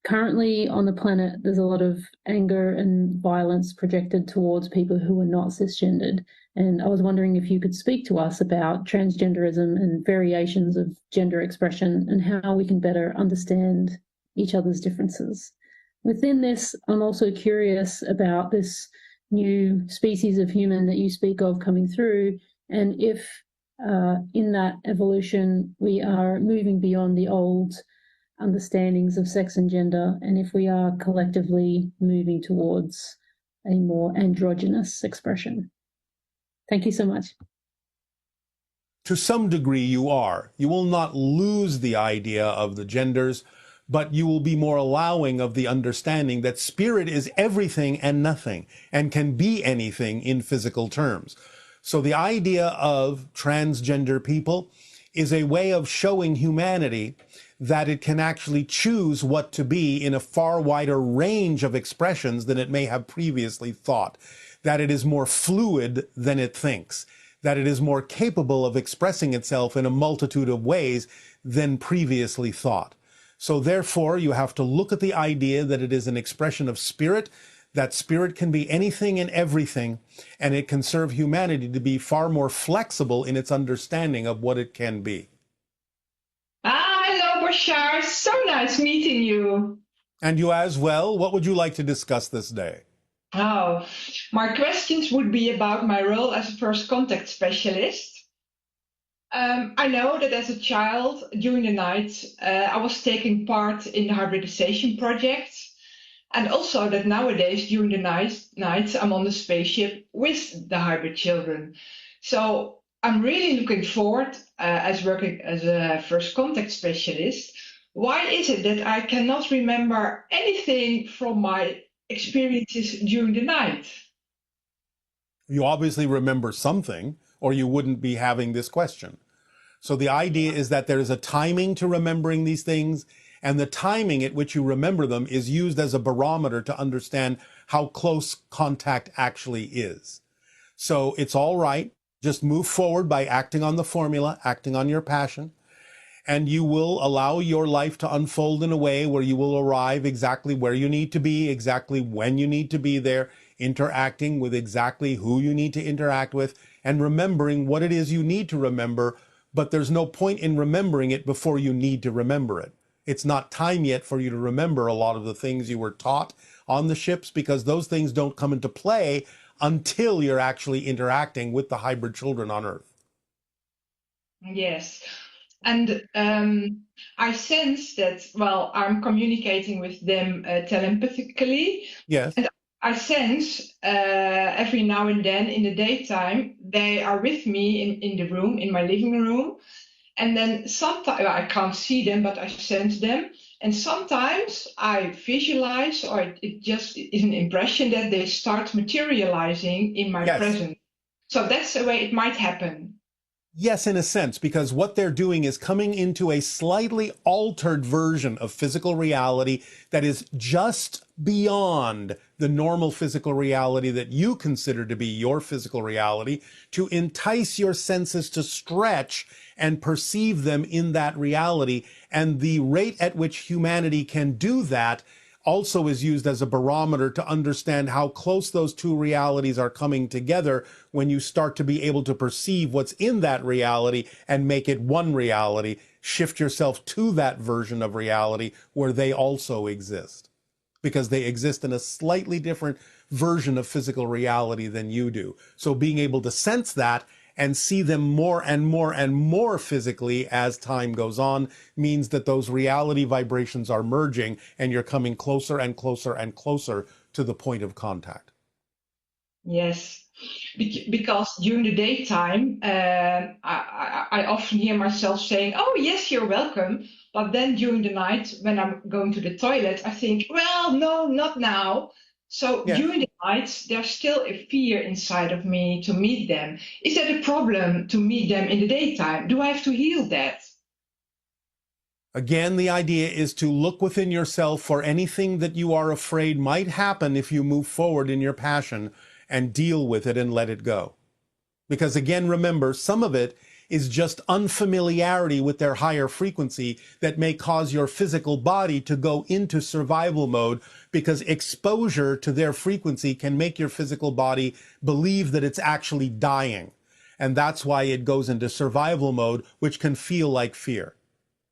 Speaker 10: Currently on the planet, there's a lot of anger and violence projected towards people who are not cisgendered. And I was wondering if you could speak to us about transgenderism and variations of gender expression and how we can better understand each other's differences. Within this, I'm also curious about this new species of human that you speak of coming through, and if in that evolution we are moving beyond the old understandings of sex and gender, and if we are collectively moving towards a more androgynous expression. Thank you so much.
Speaker 1: To some degree you are. You will not lose the idea of the genders, but you will be more allowing of the understanding that spirit is everything and nothing, and can be anything in physical terms. So the idea of transgender people is a way of showing humanity that it can actually choose what to be in a far wider range of expressions than it may have previously thought, that it is more fluid than it thinks, that it is more capable of expressing itself in a multitude of ways than previously thought. So therefore, you have to look at the idea that it is an expression of spirit, that spirit can be anything and everything, and it can serve humanity to be far more flexible in its understanding of what it can be.
Speaker 11: Hello, Bashar. So nice meeting you.
Speaker 1: And you as well. What would you like to discuss this day?
Speaker 11: Oh, my questions would be about my role as a first contact specialist. I know that as a child, during the night, I was taking part in the hybridization project. And also that nowadays, during the night, I'm on the spaceship with the hybrid children. So I'm really looking forward as working as a first contact specialist. Why is it that I cannot remember anything from my experiences during the night?
Speaker 1: You obviously remember something, or you wouldn't be having this question. So the idea is that there is a timing to remembering these things, and the timing at which you remember them is used as a barometer to understand how close contact actually is. So it's all right. Just move forward by acting on the formula, acting on your passion, and you will allow your life to unfold in a way where you will arrive exactly where you need to be, exactly when you need to be there, interacting with exactly who you need to interact with, and remembering what it is you need to remember. But there's no point in remembering it before you need to remember it. It's not time yet for you to remember a lot of the things you were taught on the ships, because those things don't come into play until you're actually interacting with the hybrid children on Earth.
Speaker 11: Yes. And I sense that, well, I'm communicating with them telepathically.
Speaker 1: Yes.
Speaker 11: And I sense every now and then in the daytime, they are with me in the room, in my living room. And then sometimes I can't see them, but I sense them. And sometimes I visualize, or it just is an impression that they start materializing in my presence. So that's the way it might happen.
Speaker 1: Yes, in a sense, because what they're doing is coming into a slightly altered version of physical reality that is just beyond the normal physical reality that you consider to be your physical reality, to entice your senses to stretch and perceive them in that reality. And the rate at which humanity can do that also is used as a barometer to understand how close those two realities are coming together when you start to be able to perceive what's in that reality and make it one reality. Shift yourself to that version of reality where they also exist, because they exist in a slightly different version of physical reality than you do. So being able to sense that and see them more and more and more physically as time goes on means that those reality vibrations are merging and you're coming closer and closer and closer to the point of contact.
Speaker 11: Yes, because during the daytime, I often hear myself saying, "Oh, yes, you're welcome." But then during the night, when I'm going to the toilet, I think, "Well, no, not now." So during the night, there's still a fear inside of me to meet them. Is that a problem to meet them in the daytime? Do I have to heal that?
Speaker 1: Again, the idea is to look within yourself for anything that you are afraid might happen if you move forward in your passion and deal with it and let it go. Because again, remember, some of it is just unfamiliarity with their higher frequency that may cause your physical body to go into survival mode, because exposure to their frequency can make your physical body believe that it's actually dying. And that's why it goes into survival mode, which can feel like fear.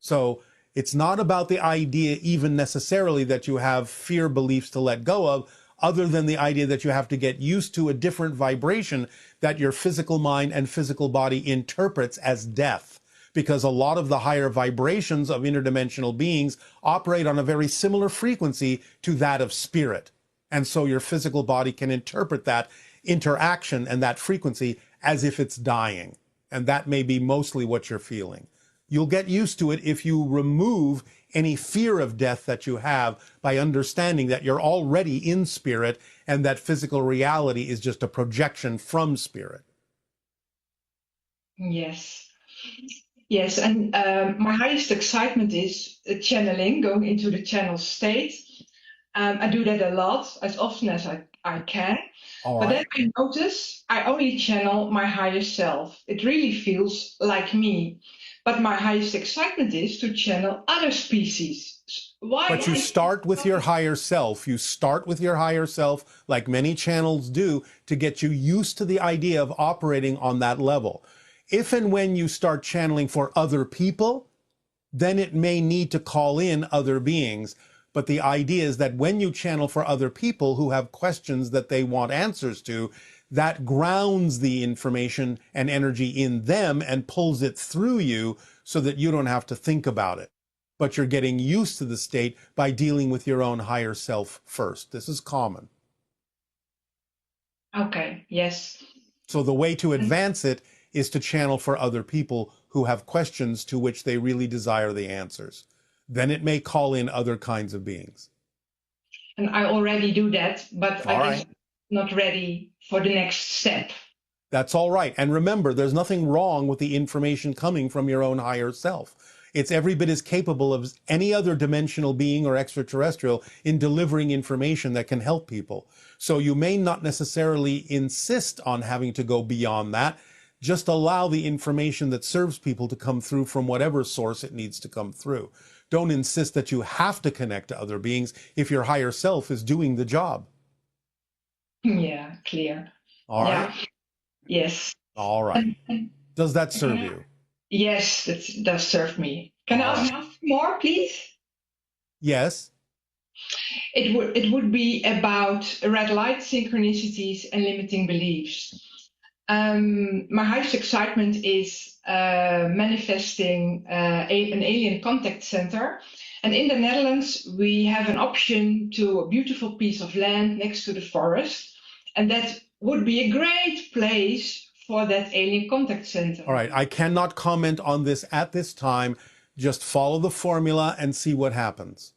Speaker 1: So it's not about the idea even necessarily that you have fear beliefs to let go of, other than the idea that you have to get used to a different vibration that your physical mind and physical body interprets as death. Because a lot of the higher vibrations of interdimensional beings operate on a very similar frequency to that of spirit. And so your physical body can interpret that interaction and that frequency as if it's dying. And that may be mostly what you're feeling. You'll get used to it if you remove any fear of death that you have by understanding that you're already in spirit and that physical reality is just a projection from spirit.
Speaker 11: Yes. Yes, and my highest excitement is channeling, going into the channel state. I do that a lot, as often as I can. But then I notice I only channel my higher self. It really feels like me. But my highest excitement is to channel other species.
Speaker 1: But you start with your higher self. You start with your higher self, like many channels do, to get you used to the idea of operating on that level. If and when you start channeling for other people, then it may need to call in other beings. But the idea is that when you channel for other people who have questions that they want answers to, that grounds the information and energy in them and pulls it through you so that you don't have to think about it. But you're getting used to the state by dealing with your own higher self first. This is common.
Speaker 11: Okay, yes.
Speaker 1: So the way to advance it is to channel for other people who have questions to which they really desire the answers. Then it may call in other kinds of beings.
Speaker 11: And I already do that, but I guess I'm not ready for the next step.
Speaker 1: That's all right. And remember, there's nothing wrong with the information coming from your own higher self. It's every bit as capable of any other dimensional being or extraterrestrial in delivering information that can help people. So you may not necessarily insist on having to go beyond that. Just allow the information that serves people to come through from whatever source it needs to come through. Don't insist that you have to connect to other beings if your higher self is doing the job.
Speaker 11: Yeah, clear.
Speaker 1: All right.
Speaker 11: Yes.
Speaker 1: All right. Does that serve you?
Speaker 11: Yes, that does serve me. Can I ask more, please?
Speaker 1: Yes.
Speaker 11: It would be about red light synchronicities and limiting beliefs. My highest excitement is manifesting an alien contact center. And in the Netherlands, we have an option to a beautiful piece of land next to the forest. And that would be a great place for that alien contact center.
Speaker 1: All right. I cannot comment on this at this time. Just follow the formula and see what happens.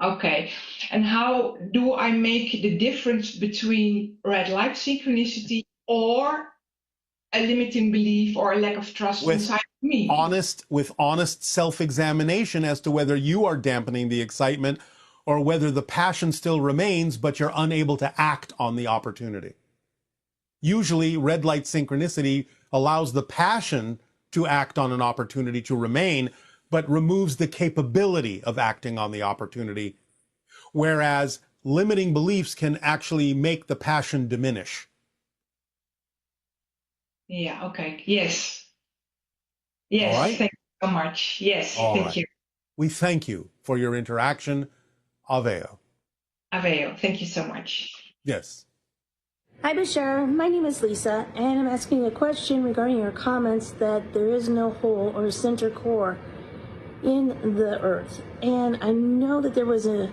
Speaker 11: Okay. And how do I make the difference between red light synchronicity or a limiting belief or a lack of trust inside me?
Speaker 1: With honest self-examination as to whether you are dampening the excitement or whether the passion still remains, but you're unable to act on the opportunity. Usually, red light synchronicity allows the passion to act on an opportunity to remain, but removes the capability of acting on the opportunity, whereas limiting beliefs can actually make the passion diminish.
Speaker 11: Yeah, okay. Yes. Yes,
Speaker 1: All right?
Speaker 11: thank you so much. Yes,
Speaker 1: All
Speaker 11: thank
Speaker 1: right.
Speaker 11: you.
Speaker 1: We thank you for your interaction. Aveo.
Speaker 11: Aveo, thank you so much.
Speaker 1: Yes.
Speaker 12: Hi, Bashar. My name is Lisa, and I'm asking a question regarding your comments that there is no hole or center core in the Earth. And I know that there was a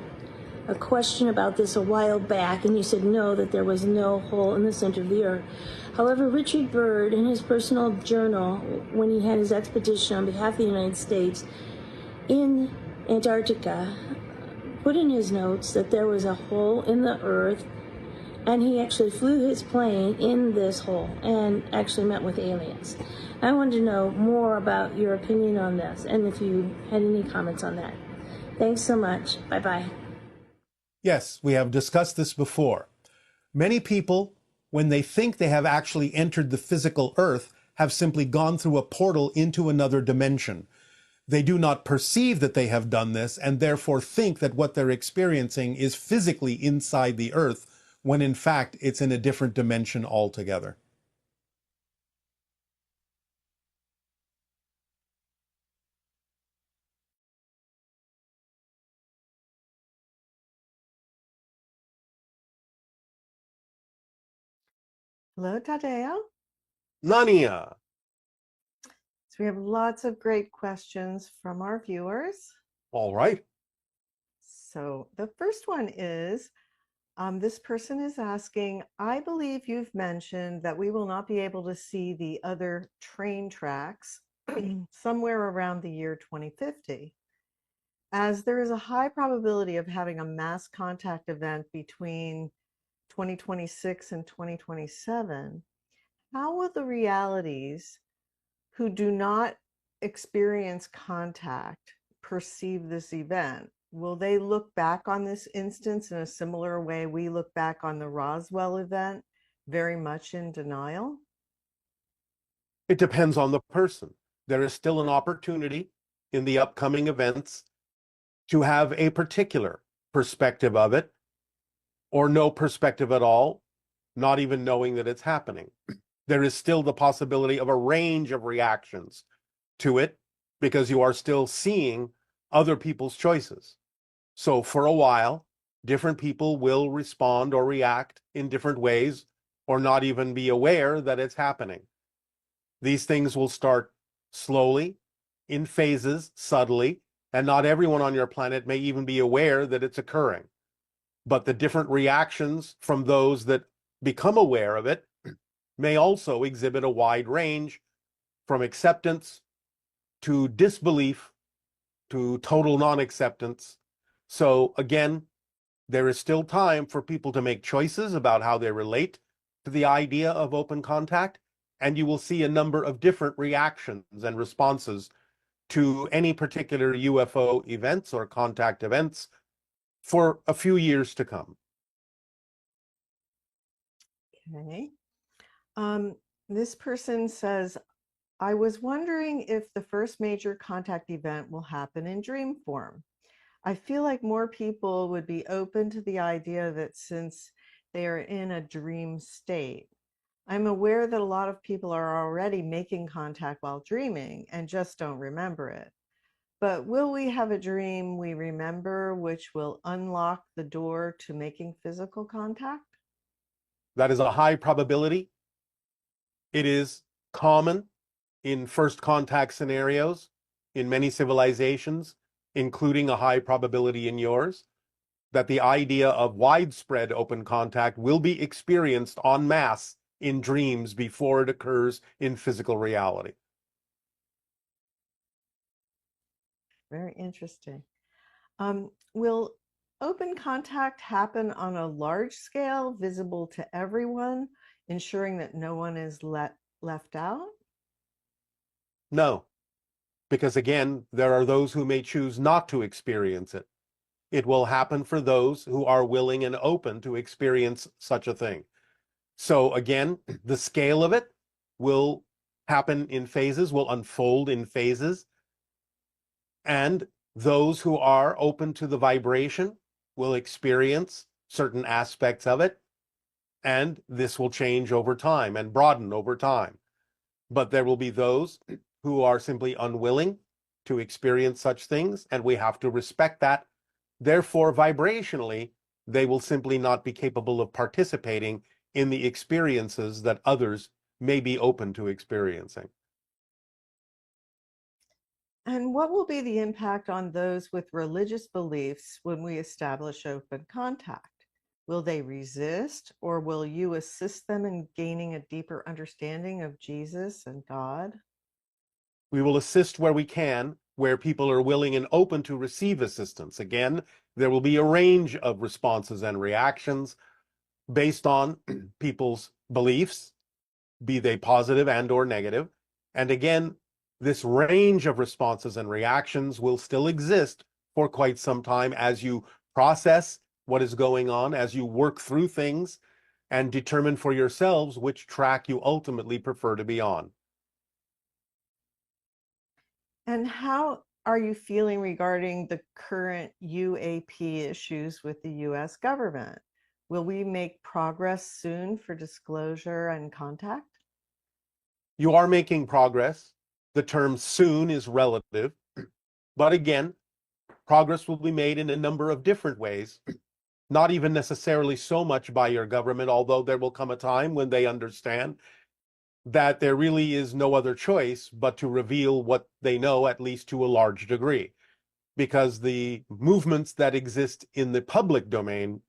Speaker 12: question about this a while back, and you said no, that there was no hole in the center of the Earth. However, Richard Byrd, in his personal journal, when he had his expedition on behalf of the United States in Antarctica, put in his notes that there was a hole in the Earth, and he actually flew his plane in this hole and actually met with aliens. I wanted to know more about your opinion on this, and if you had any comments on that. Thanks so much. Bye-bye.
Speaker 1: Yes, we have discussed this before. Many people, when they think they have actually entered the physical Earth, have simply gone through a portal into another dimension. They do not perceive that they have done this, and therefore think that what they're experiencing is physically inside the Earth, when in fact it's in a different dimension altogether.
Speaker 13: Hello, Tadeo.
Speaker 1: Nania.
Speaker 13: So we have lots of great questions from our viewers.
Speaker 1: All right.
Speaker 13: So the first one is, this person is asking, I believe you've mentioned that we will not be able to see the other train tracks somewhere around the year 2050. As there is a high probability of having a mass contact event between 2026 and 2027, how will the realities who do not experience contact perceive this event? Will they look back on this instance in a similar way we look back on the Roswell event, very much in denial?
Speaker 1: It depends on the person. There is still an opportunity in the upcoming events to have a particular perspective of it, or no perspective at all, not even knowing that it's happening. There is still the possibility of a range of reactions to it, because you are still seeing other people's choices. So for a while, different people will respond or react in different ways, or not even be aware that it's happening. These things will start slowly, in phases, subtly, and not everyone on your planet may even be aware that it's occurring. But the different reactions from those that become aware of it may also exhibit a wide range, from acceptance to disbelief to total non-acceptance. So again, there is still time for people to make choices about how they relate to the idea of open contact, and you will see a number of different reactions and responses to any particular UFO events or contact events for a few years to come.
Speaker 13: Okay. This person says, I was wondering if the first major contact event will happen in dream form. I feel like more people would be open to the idea that since they are in a dream state. I'm aware that a lot of people are already making contact while dreaming and just don't remember it. But will we have a dream we remember which will unlock the door to making physical contact?
Speaker 1: That is a high probability. It is common in first contact scenarios in many civilizations, including a high probability in yours, that the idea of widespread open contact will be experienced en masse in dreams before it occurs in physical reality.
Speaker 13: Very interesting. Will open contact happen on a large scale, visible to everyone, ensuring that no one is left out?
Speaker 1: No, because again, there are those who may choose not to experience it. It will happen for those who are willing and open to experience such a thing. So again, the scale of it will happen in phases, will unfold in phases. And those who are open to the vibration will experience certain aspects of it, and this will change over time and broaden over time. But there will be those who are simply unwilling to experience such things, and we have to respect that. Therefore, vibrationally, they will simply not be capable of participating in the experiences that others may be open to experiencing.
Speaker 13: And what will be the impact on those with religious beliefs when we establish open contact? Will they resist, or will you assist them in gaining a deeper understanding of Jesus and God?
Speaker 1: We will assist where we can, where people are willing and open to receive assistance. Again, there will be a range of responses and reactions based on people's beliefs, be they positive and or negative. And again, this range of responses and reactions will still exist for quite some time as you process what is going on, as you work through things and determine for yourselves which track you ultimately prefer to be on.
Speaker 13: And how are you feeling regarding the current UAP issues with the US government? Will we make progress soon for disclosure and contact?
Speaker 1: You are making progress. The term soon is relative, but again, progress will be made in a number of different ways, not even necessarily so much by your government, although there will come a time when they understand that there really is no other choice but to reveal what they know, at least to a large degree, because the movements that exist in the public domain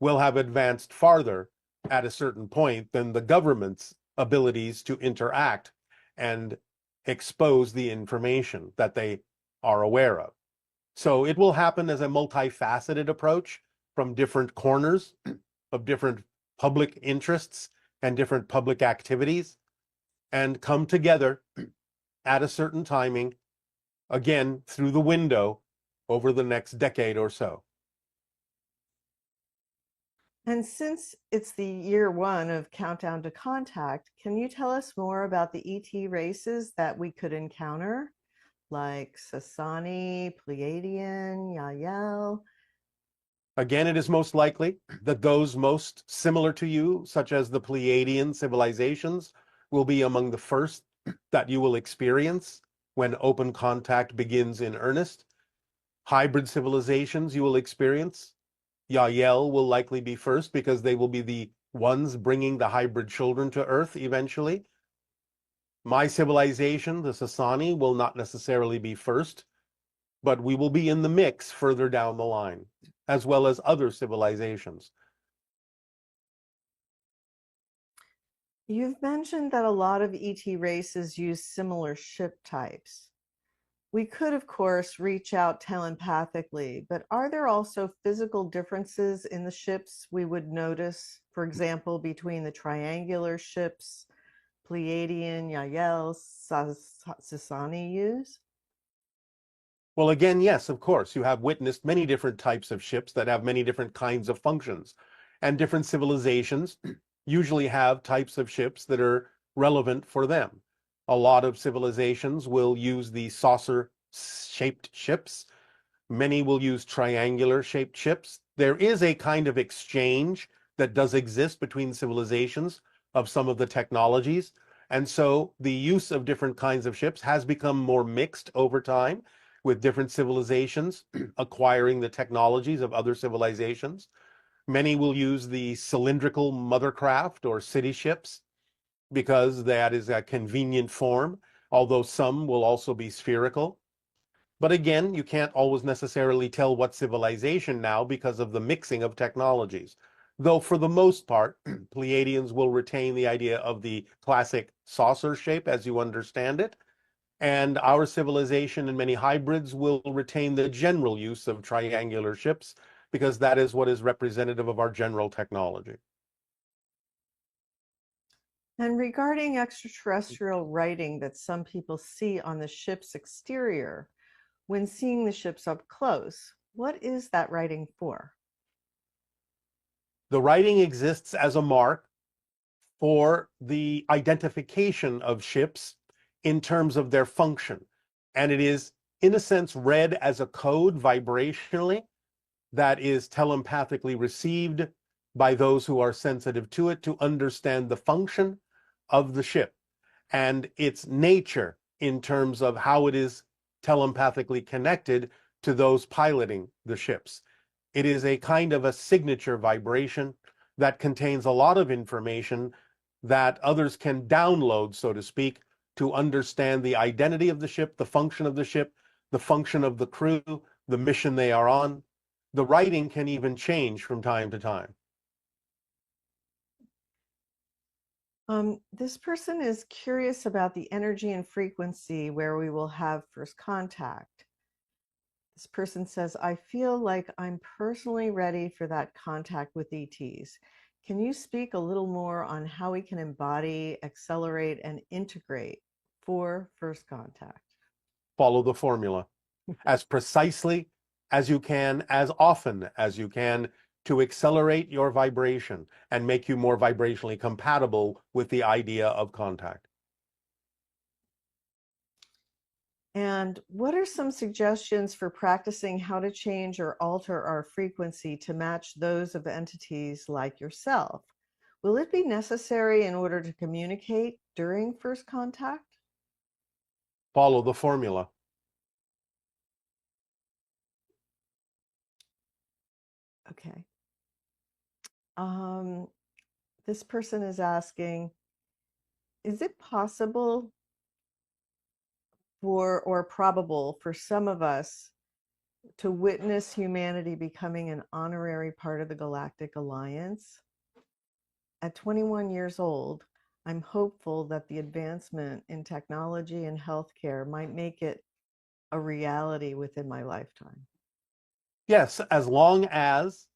Speaker 1: will have advanced farther at a certain point than the government's abilities to interact and expose the information that they are aware of. So it will happen as a multifaceted approach from different corners of different public interests and different public activities, and come together at a certain timing, again, through the window over the next decade or so.
Speaker 13: And since it's the year one of Countdown to Contact, can you tell us more about the ET races that we could encounter, like Sasani, Pleiadian, Yael?
Speaker 1: Again, it is most likely that those most similar to you, such as the Pleiadian civilizations, will be among the first that you will experience when open contact begins in earnest. Hybrid civilizations you will experience. Yael will likely be first because they will be the ones bringing the hybrid children to Earth eventually. My civilization, the Sasani, will not necessarily be first, but we will be in the mix further down the line, as well as other civilizations.
Speaker 13: You've mentioned that a lot of ET races use similar ship types. We could, of course, reach out telepathically, but are there also physical differences in the ships we would notice, for example, between the triangular ships Pleiadian, Yael, Sasani use?
Speaker 1: Well, again, yes, of course. You have witnessed many different types of ships that have many different kinds of functions, and different civilizations usually have types of ships that are relevant for them. A lot of civilizations will use the saucer-shaped ships. Many will use triangular-shaped ships. There is a kind of exchange that does exist between civilizations of some of the technologies. And so the use of different kinds of ships has become more mixed over time, with different civilizations acquiring the technologies of other civilizations. Many will use the cylindrical mothercraft or city ships because that is a convenient form, although some will also be spherical. But again, you can't always necessarily tell what civilization now because of the mixing of technologies. Though for the most part, Pleiadians will retain the idea of the classic saucer shape as you understand it, and our civilization and many hybrids will retain the general use of triangular ships because that is what is representative of our general technology.
Speaker 13: And regarding extraterrestrial writing that some people see on the ship's exterior, when seeing the ships up close, what is that writing for?
Speaker 1: The writing exists as a mark for the identification of ships in terms of their function, and it is in a sense, read as a code vibrationally that is telepathically received by those who are sensitive to it to understand the function of the ship and its nature in terms of how it is telepathically connected to those piloting the ships. It is a kind of a signature vibration that contains a lot of information that others can download, so to speak, to understand the identity of the ship, the function of the ship, the function of the crew, the mission they are on. The writing can even change from time to time.
Speaker 13: This person is curious about the energy and frequency where we will have first contact. This person says, I feel like I'm personally ready for that contact with ETs. Can you speak a little more on how we can embody, accelerate, and integrate for first contact?
Speaker 1: Follow the formula as precisely as you can, as often as you can, to accelerate your vibration and make you more vibrationally compatible with the idea of contact.
Speaker 13: And what are some suggestions for practicing how to change or alter our frequency to match those of entities like yourself? Will it be necessary in order to communicate during first contact?
Speaker 1: Follow the formula.
Speaker 13: Okay. This person is asking, is it possible for or probable for some of us to witness humanity becoming an honorary part of the Galactic Alliance? At 21 years old, I'm hopeful that the advancement in technology and healthcare might make it a reality within my lifetime.
Speaker 1: Yes, as long as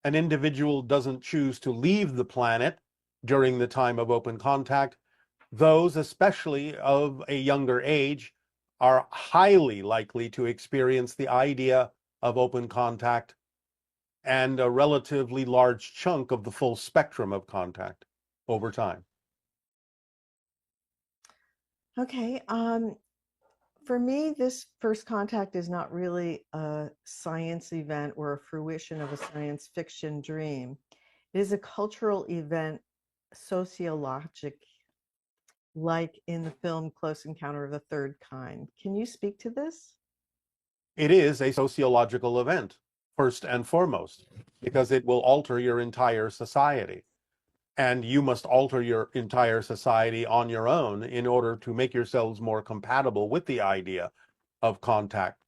Speaker 1: an individual doesn't choose to leave the planet during the time of open contact, those, especially of a younger age, are highly likely to experience the idea of open contact and a relatively large chunk of the full spectrum of contact over time.
Speaker 13: Okay. For me, this first contact is not really a science event or a fruition of a science fiction dream. It is a cultural event, sociologic, like in the film Close Encounter of the Third Kind. Can you speak to this?
Speaker 1: It is a sociological event, first and foremost, because it will alter your entire society. And you must alter your entire society on your own in order to make yourselves more compatible with the idea of contact.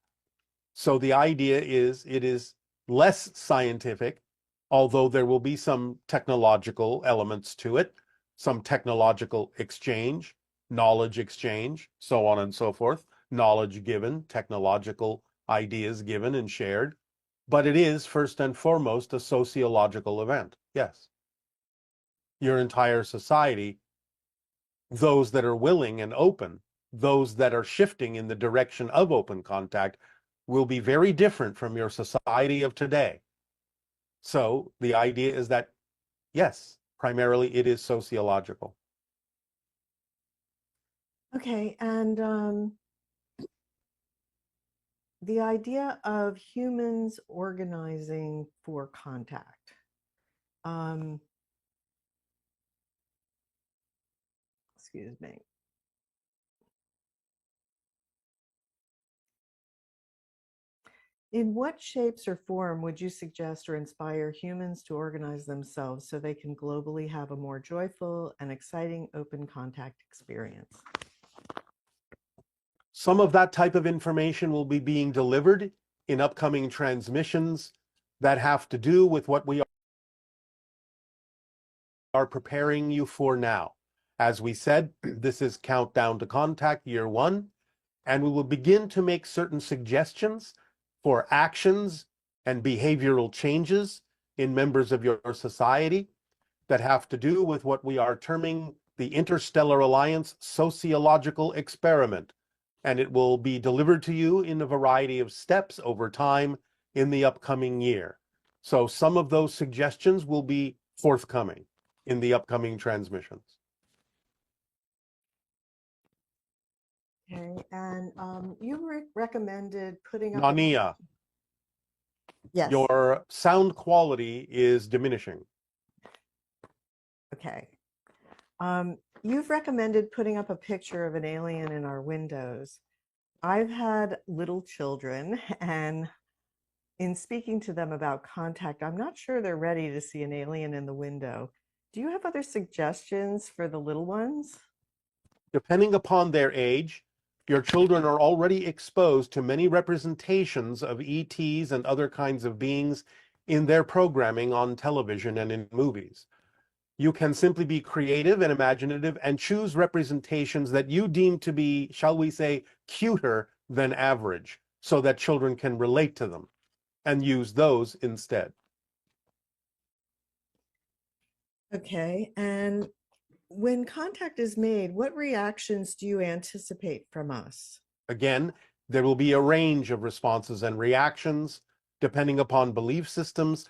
Speaker 1: So the idea is it is less scientific, although there will be some technological elements to it, some technological exchange, knowledge exchange, so on and so forth, knowledge given, technological ideas given and shared. But it is first and foremost a sociological event. Yes. Your entire society, those that are willing and open, those that are shifting in the direction of open contact, will be very different from your society of today. So the idea is that, yes, primarily it is sociological.
Speaker 13: Okay, and the idea of humans organizing for contact. Excuse me. In what shapes or form would you suggest or inspire humans to organize themselves so they can globally have a more joyful and exciting open contact experience?
Speaker 1: Some of that type of information will be being delivered in upcoming transmissions that have to do with what we are preparing you for now. As we said, this is Countdown to Contact Year 1, and we will begin to make certain suggestions for actions and behavioral changes in members of your society that have to do with what we are terming the Interstellar Alliance sociological experiment. And it will be delivered to you in a variety of steps over time in the upcoming year. So some of those suggestions will be forthcoming in the upcoming transmissions.
Speaker 13: Okay, and you recommended putting up
Speaker 1: Nania,
Speaker 13: yes.
Speaker 1: your sound quality is diminishing.
Speaker 13: Okay. You've recommended putting up a picture of an alien in our windows. I've had little children, and in speaking to them about contact, I'm not sure they're ready to see an alien in the window. Do you have other suggestions for the little ones?
Speaker 1: Depending upon their age, your children are already exposed to many representations of ETs and other kinds of beings in their programming on television and in movies. You can simply be creative and imaginative and choose representations that you deem to be, shall we say, cuter than average, so that children can relate to them and use those instead.
Speaker 13: Okay, and when contact is made, what reactions do you anticipate from us?
Speaker 1: Again, there will be a range of responses and reactions depending upon belief systems,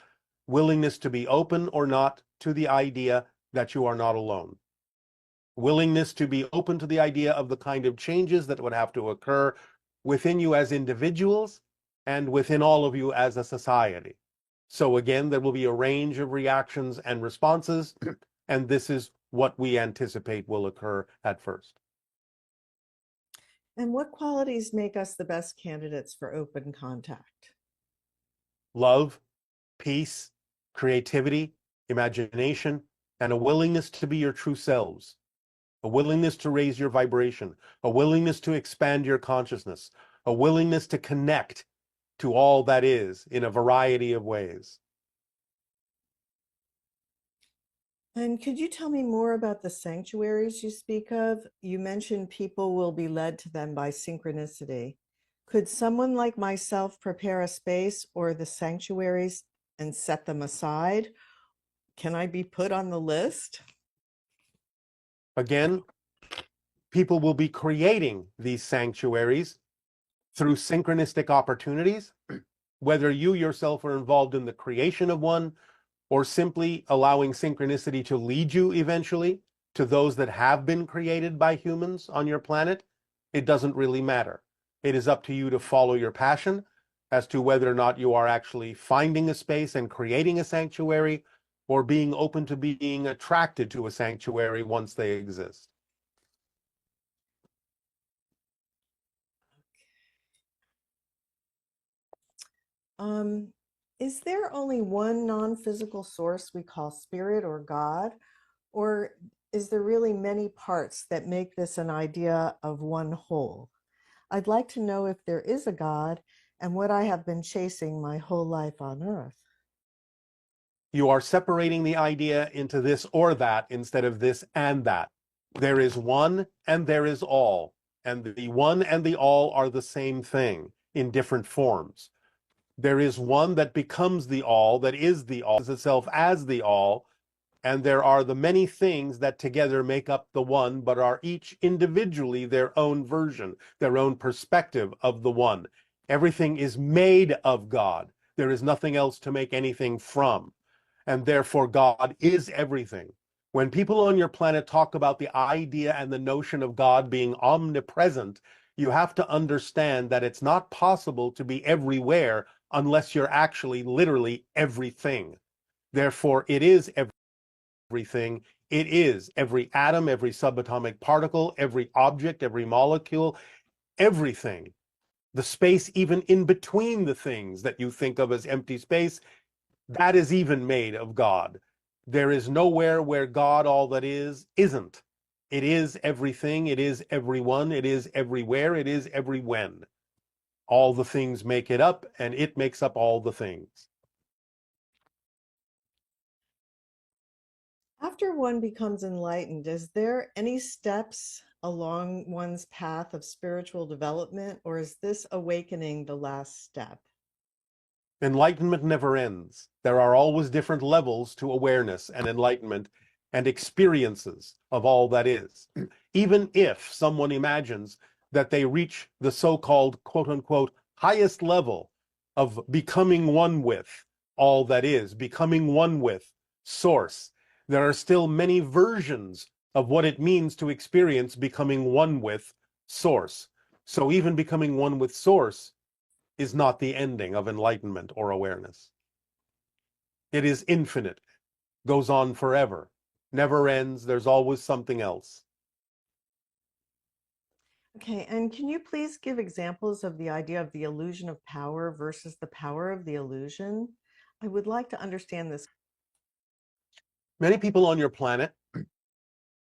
Speaker 1: willingness to be open or not to the idea that you are not alone, willingness to be open to the idea of the kind of changes that would have to occur within you as individuals and within all of you as a society. So again, there will be a range of reactions and responses, and this is what we anticipate will occur at first.
Speaker 13: And what qualities make us the best candidates for open contact?
Speaker 1: Love, peace, creativity, imagination, and a willingness to be your true selves, a willingness to raise your vibration, a willingness to expand your consciousness, a willingness to connect to all that is in a variety of ways.
Speaker 13: And could you tell me more about the sanctuaries you speak of? You mentioned people will be led to them by synchronicity. Could someone like myself prepare a space or the sanctuaries and set them aside? Can I be put on the list?
Speaker 1: Again, people will be creating these sanctuaries through synchronistic opportunities, whether you yourself are involved in the creation of one or simply allowing synchronicity to lead you eventually to those that have been created by humans on your planet. It doesn't really matter. It is up to you to follow your passion as to whether or not you are actually finding a space and creating a sanctuary or being open to being attracted to a sanctuary once they exist.
Speaker 13: Is there only one non-physical source we call spirit or God? Or is there really many parts that make this an idea of one whole? I'd like to know if there is a God and what I have been chasing my whole life on earth.
Speaker 1: You are separating the idea into this or that instead of this and that. There is one and there is all, and the one and the all are the same thing in different forms. There is one that becomes the all, that is the all, itself as the all, and there are the many things that together make up the one, but are each individually their own version, their own perspective of the one. Everything is made of God. There is nothing else to make anything from, and therefore God is everything. When people on your planet talk about the idea and the notion of God being omnipresent, you have to understand that it's not possible to be everywhere unless you're actually literally everything. Therefore, it is everything. It is every atom, every subatomic particle, every object, every molecule, everything. The space even in between the things that you think of as empty space, that is even made of God. There is nowhere where God, all that is, isn't. It is everything, it is everyone, it is everywhere, it is every when. All the things make it up, and it makes up all the things.
Speaker 13: After one becomes enlightened, is there any steps along one's path of spiritual development, or is this awakening the last step?
Speaker 1: Enlightenment never ends. There are always different levels to awareness and enlightenment and experiences of all that is. Even if someone imagines that they reach the so-called quote unquote highest level of becoming one with all that is, becoming one with source, there are still many versions of what it means to experience becoming one with source. So even becoming one with source is not the ending of enlightenment or awareness. It is infinite, goes on forever, never ends. There's always something else.
Speaker 13: Okay, and can you please give examples of the idea of the illusion of power versus the power of the illusion? I would like to understand this.
Speaker 1: Many people on your planet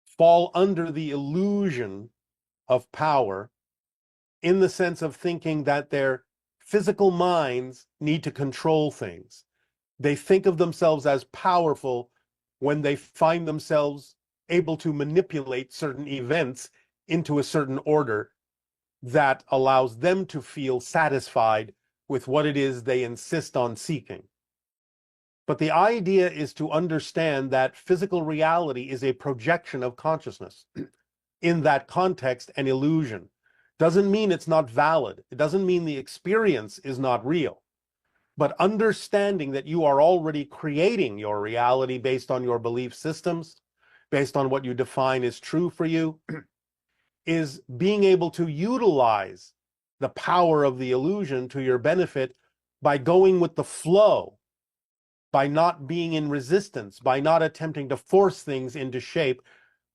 Speaker 1: fall under the illusion of power in the sense of thinking that their physical minds need to control things. They think of themselves as powerful when they find themselves able to manipulate certain events into a certain order that allows them to feel satisfied with what it is they insist on seeking. But the idea is to understand that physical reality is a projection of consciousness. In that context, an illusion doesn't mean it's not valid. It doesn't mean the experience is not real. But understanding that you are already creating your reality based on your belief systems, based on what you define as true for you, is being able to utilize the power of the illusion to your benefit by going with the flow, by not being in resistance, by not attempting to force things into shape,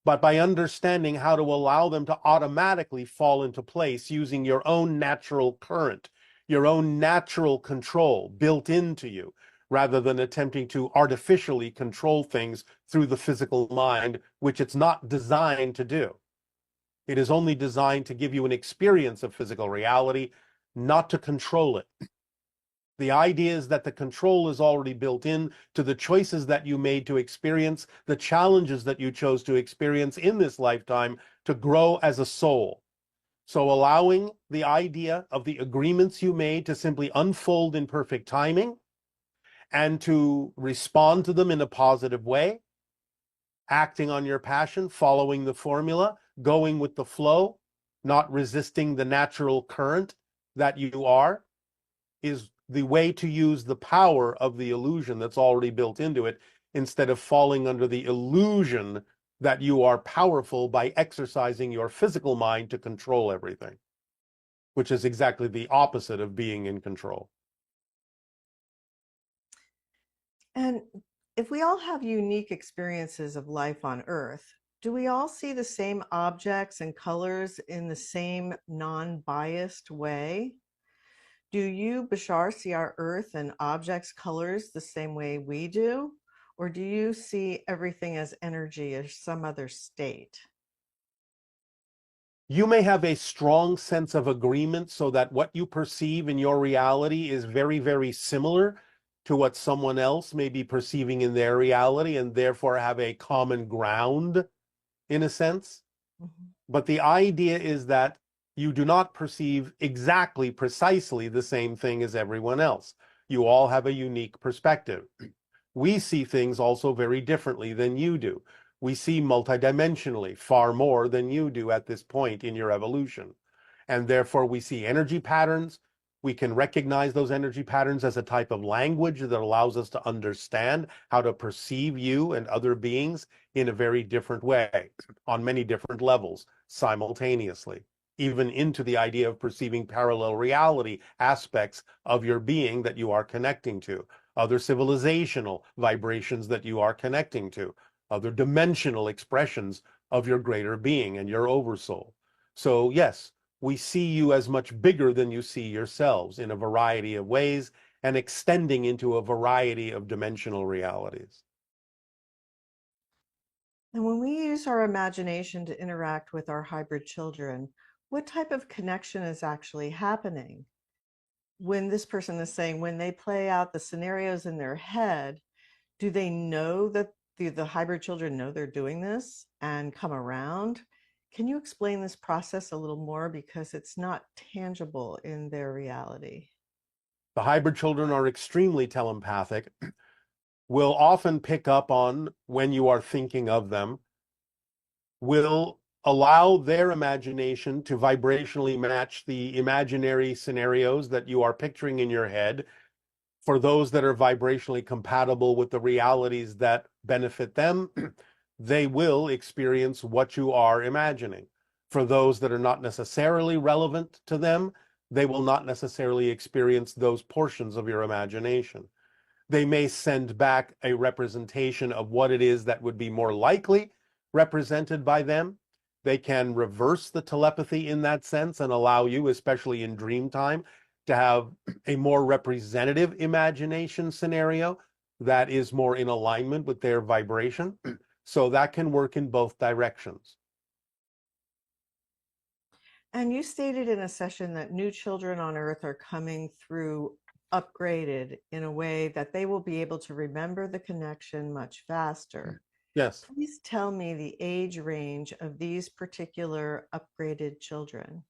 Speaker 1: but by understanding how to allow them to automatically fall into place using your own natural current, your own natural control built into you, rather than attempting to artificially control things through the physical mind, which it's not designed to do. It is only designed to give you an experience of physical reality, not to control it. The idea is that the control is already built in to the choices that you made to experience, the challenges that you chose to experience in this lifetime to grow as a soul. So allowing the idea of the agreements you made to simply unfold in perfect timing and to respond to them in a positive way, acting on your passion, following the formula, going with the flow, not resisting the natural current that you are, is the way to use the power of the illusion that's already built into it, instead of falling under the illusion that you are powerful by exercising your physical mind to control everything, which is exactly the opposite of being in control.
Speaker 13: And if we all have unique experiences of life on Earth, do we all see the same objects and colors in the same non-biased way? Do you, Bashar, see our Earth and objects' colors the same way we do? Or do you see everything as energy or some other state?
Speaker 1: You may have a strong sense of agreement so that what you perceive in your reality is very, very similar to what someone else may be perceiving in their reality, and therefore have a common ground in a sense.
Speaker 13: Mm-hmm.
Speaker 1: But the idea is that you do not perceive exactly, precisely the same thing as everyone else. You all have a unique perspective. We see things also very differently than you do. We see multidimensionally far more than you do at this point in your evolution. And therefore we see energy patterns. We can recognize those energy patterns as a type of language that allows us to understand how to perceive you and other beings in a very different way, on many different levels, simultaneously, even into the idea of perceiving parallel reality aspects of your being that you are connecting to, other civilizational vibrations that you are connecting to, other dimensional expressions of your greater being and your oversoul. So yes, we see you as much bigger than you see yourselves in a variety of ways and extending into a variety of dimensional realities.
Speaker 13: And when we use our imagination to interact with our hybrid children, what type of connection is actually happening? When this person is saying, when they play out the scenarios in their head, do they know that the hybrid children know they're doing this and come around? Can you explain this process a little more, because it's not tangible in their reality?
Speaker 1: The hybrid children are extremely telepathic, will often pick up on when you are thinking of them, will allow their imagination to vibrationally match the imaginary scenarios that you are picturing in your head. For those that are vibrationally compatible with the realities that benefit them, they will experience what you are imagining. For those that are not necessarily relevant to them, they will not necessarily experience those portions of your imagination. They may send back a representation of what it is that would be more likely represented by them. They can reverse the telepathy in that sense and allow you, especially in dream time, to have a more representative imagination scenario that is more in alignment with their vibration. So that can work in both directions.
Speaker 13: And you stated in a session that new children on Earth are coming through upgraded in a way that they will be able to remember the connection much faster.
Speaker 1: Yes.
Speaker 13: Please tell me the age range of these particular upgraded children.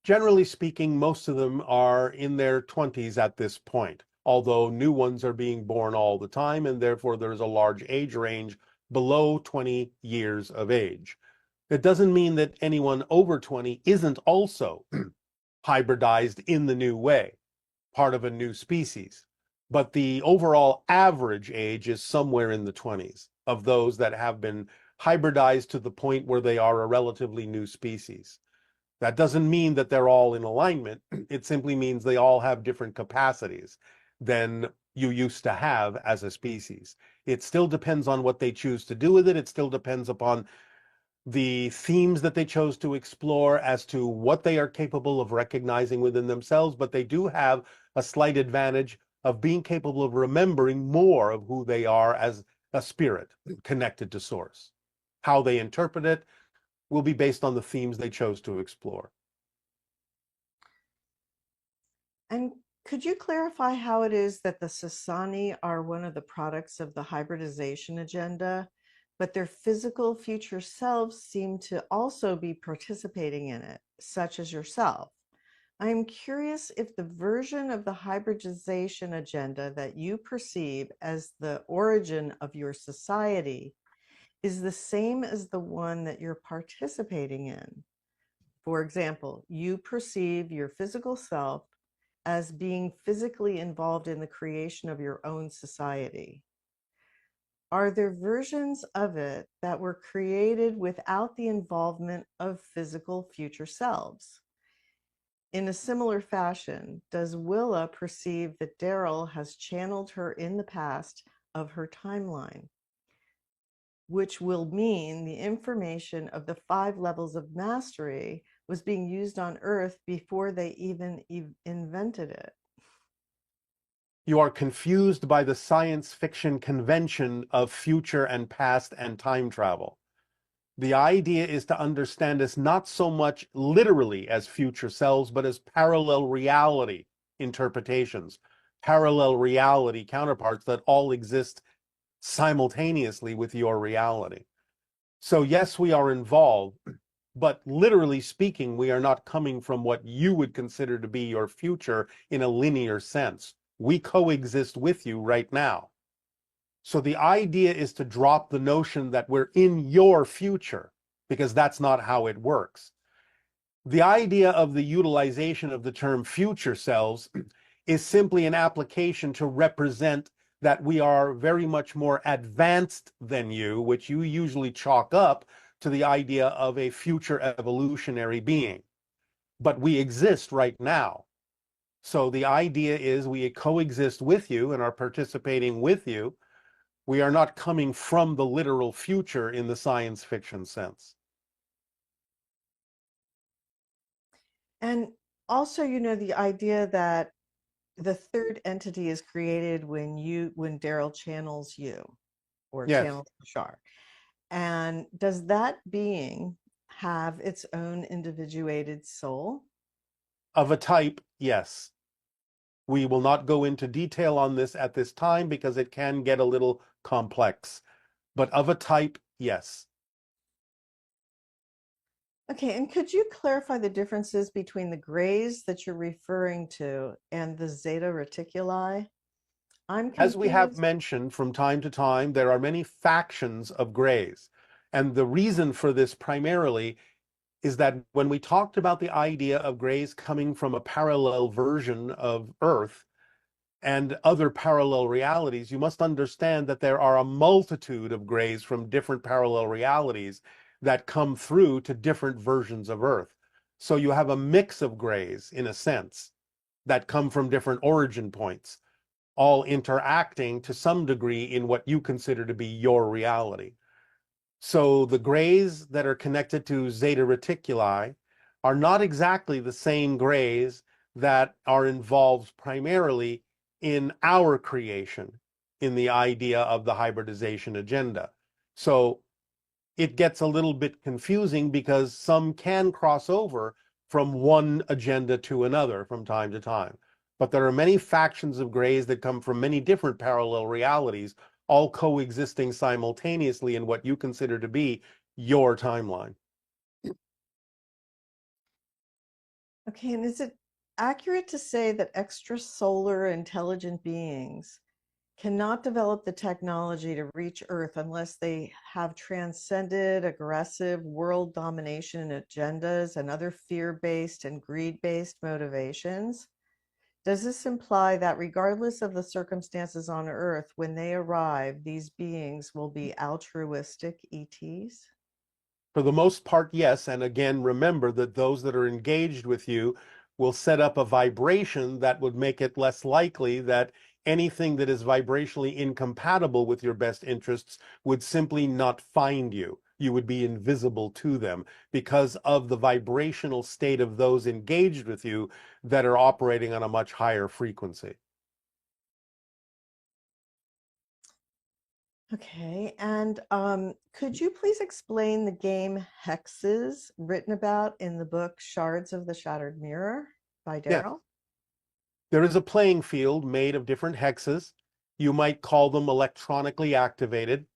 Speaker 1: Generally speaking, most of them are in their 20s at this point, although new ones are being born all the time, and therefore there's a large age range below 20 years of age. It doesn't mean that anyone over 20 isn't also hybridized in the new way, part of a new species. But the overall average age is somewhere in the 20s of those that have been hybridized to the point where they are a relatively new species. That doesn't mean that they're all in alignment. It simply means they all have different capacities than you used to have as a species. It still depends on what they choose to do with it. It still depends upon the themes that they chose to explore as to what they are capable of recognizing within themselves, but they do have a slight advantage of being capable of remembering more of who they are as a spirit connected to source. How they interpret it will be based on the themes they chose to explore.
Speaker 13: And could you clarify how it is that the Sasani are one of the products of the hybridization agenda, but their physical future selves seem to also be participating in it, such as yourself? I'm curious if the version of the hybridization agenda that you perceive as the origin of your society is the same as the one that you're participating in. For example, you perceive your physical self as being physically involved in the creation of your own society. Are there versions of it that were created without the involvement of physical future selves? In a similar fashion, does Willa perceive that Daryl has channeled her in the past of her timeline, which will mean the information of the 5 levels of mastery was being used on Earth before they even invented it?
Speaker 1: You are confused by the science fiction convention of future and past and time travel. The idea is to understand us not so much literally as future selves, but as parallel reality interpretations, parallel reality counterparts that all exist simultaneously with your reality. So yes, we are involved, but literally speaking, we are not coming from what you would consider to be your future in a linear sense. We coexist with you right now. So the idea is to drop the notion that we're in your future, because that's not how it works. The idea of the utilization of the term future selves is simply an application to represent that we are very much more advanced than you, which you usually chalk up to the idea of a future evolutionary being. But we exist right now. So the idea is we coexist with you and are participating with you. We are not coming from the literal future in the science fiction sense.
Speaker 13: And also, the idea that the third entity is created when Daryl channels you or
Speaker 1: Yes.
Speaker 13: channels Bashar. And does that being have its own individuated soul?
Speaker 1: Of a type, yes. We will not go into detail on this at this time because it can get a little complex. But of a type, yes.
Speaker 13: Okay, and could you clarify the differences between the grays that you're referring to and the zeta reticuli? I'm confused.
Speaker 1: As we have mentioned from time to time, there are many factions of grays. And the reason for this primarily is that when we talked about the idea of grays coming from a parallel version of Earth and other parallel realities, you must understand that there are a multitude of grays from different parallel realities that come through to different versions of Earth. So you have a mix of grays, in a sense, that come from different origin points, all interacting to some degree in what you consider to be your reality. So the grays that are connected to Zeta Reticuli are not exactly the same grays that are involved primarily in our creation, in the idea of the hybridization agenda. So it gets a little bit confusing because some can cross over from one agenda to another from time to time. But there are many factions of grays that come from many different parallel realities, all coexisting simultaneously in what you consider to be your timeline.
Speaker 13: Okay, and is it accurate to say that extrasolar intelligent beings cannot develop the technology to reach Earth unless they have transcended aggressive world domination agendas and other fear-based and greed-based motivations? Does this imply that regardless of the circumstances on Earth, when they arrive, these beings will be altruistic ETs?
Speaker 1: For the most part, yes. And again, remember that those that are engaged with you will set up a vibration that would make it less likely that anything that is vibrationally incompatible with your best interests would simply not find you. You would be invisible to them because of the vibrational state of those engaged with you that are operating on a much higher frequency.
Speaker 13: Okay, and could you please explain the game Hexes written about in the book Shards of the Shattered Mirror by
Speaker 1: Yeah.
Speaker 13: Daryl?
Speaker 1: There is a playing field made of different hexes. You might call them electronically activated.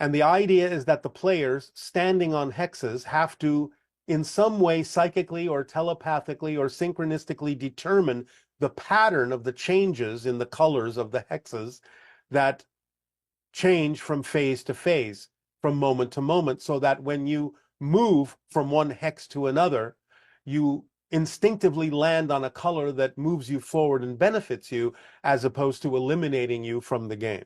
Speaker 1: And the idea is that the players standing on hexes have to, in some way, psychically or telepathically or synchronistically determine the pattern of the changes in the colors of the hexes that change from phase to phase, from moment to moment, so that when you move from one hex to another, you instinctively land on a color that moves you forward and benefits you, as opposed to eliminating you from the game.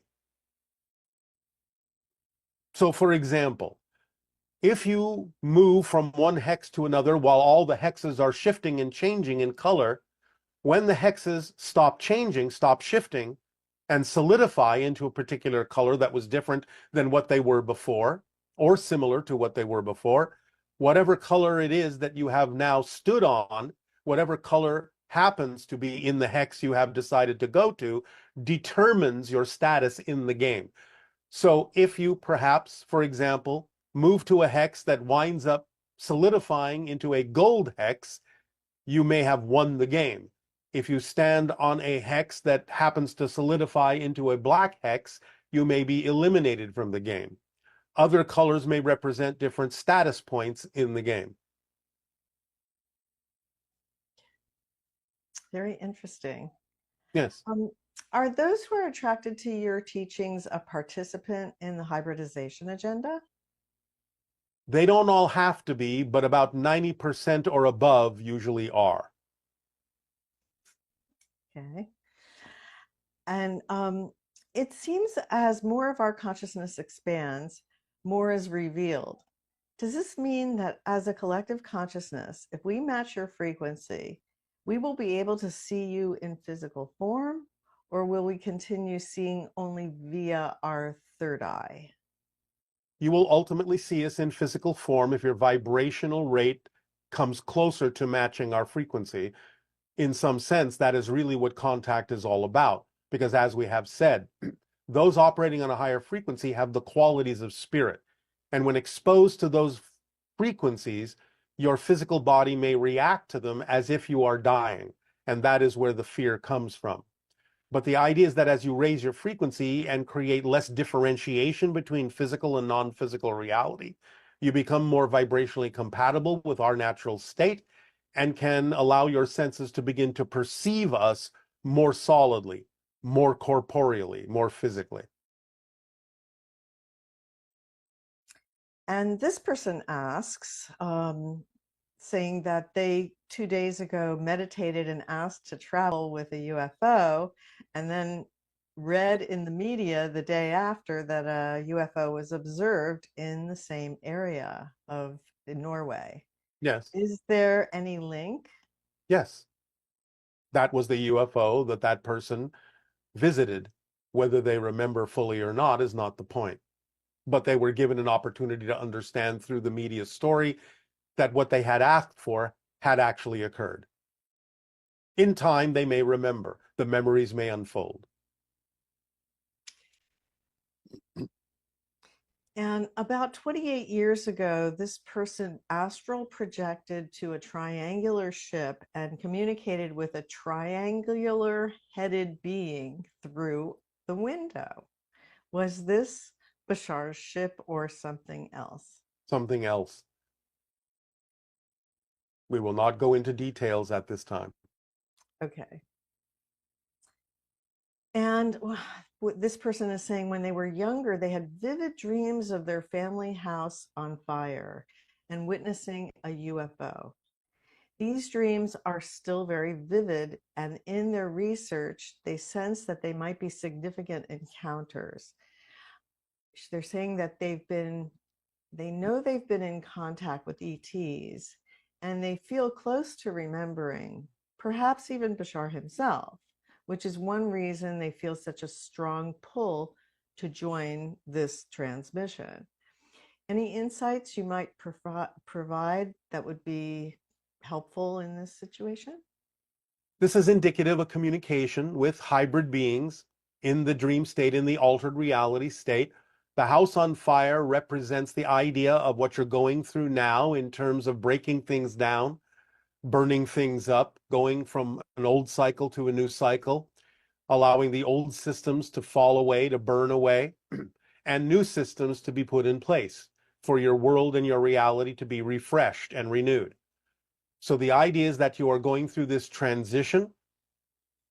Speaker 1: So, for example, if you move from one hex to another while all the hexes are shifting and changing in color, when the hexes stop changing, stop shifting, and solidify into a particular color that was different than what they were before, or similar to what they were before, whatever color it is that you have now stood on, whatever color happens to be in the hex you have decided to go to, determines your status in the game. So if you perhaps, for example, move to a hex that winds up solidifying into a gold hex, you may have won the game. If you stand on a hex that happens to solidify into a black hex, you may be eliminated from the game. Other colors may represent different status points in the game.
Speaker 13: Very interesting.
Speaker 1: Yes.
Speaker 13: Are those who are attracted to your teachings a participant in the hybridization agenda?
Speaker 1: They don't all have to be, but about 90% or above usually are.
Speaker 13: Okay. And it seems as more of our consciousness expands, more is revealed. Does this mean that as a collective consciousness, if we match your frequency, we will be able to see you in physical form, or will we continue seeing only via our third eye?
Speaker 1: You will ultimately see us in physical form if your vibrational rate comes closer to matching our frequency. In some sense, that is really what contact is all about. Because as we have said, those operating on a higher frequency have the qualities of spirit. And when exposed to those frequencies, your physical body may react to them as if you are dying. And that is where the fear comes from. But the idea is that as you raise your frequency and create less differentiation between physical and non-physical reality, you become more vibrationally compatible with our natural state and can allow your senses to begin to perceive us more solidly, more corporeally, more physically.
Speaker 13: And this person asks, saying that they 2 days ago meditated and asked to travel with a UFO, and then read in the media the day after that a UFO was observed in the same area of Norway.
Speaker 1: Yes.
Speaker 13: Is there any link?
Speaker 1: Yes. That was the UFO that that person visited. Whether they remember fully or not is not the point. But they were given an opportunity to understand through the media story that what they had asked for had actually occurred. In time, they may remember. The memories may unfold.
Speaker 13: And about 28 years ago, this person astral projected to a triangular ship and communicated with a triangular headed being through the window. Was this Bashar's ship or something else?
Speaker 1: Something else. We will not go into details at this time.
Speaker 13: Okay. And what this person is saying, when they were younger, they had vivid dreams of their family house on fire and witnessing a UFO. These dreams are still very vivid, and in their research, they sense that they might be significant encounters. They're saying that they know they've been in contact with ETs, and they feel close to remembering, perhaps even Bashar himself, which is one reason they feel such a strong pull to join this transmission. Any insights you might provide that would be helpful in this situation?
Speaker 1: This is indicative of communication with hybrid beings in the dream state, in the altered reality state. The house on fire represents the idea of what you're going through now in terms of breaking things down, burning things up, going from an old cycle to a new cycle, allowing the old systems to fall away, to burn away, and new systems to be put in place for your world and your reality to be refreshed and renewed. So the idea is that you are going through this transition.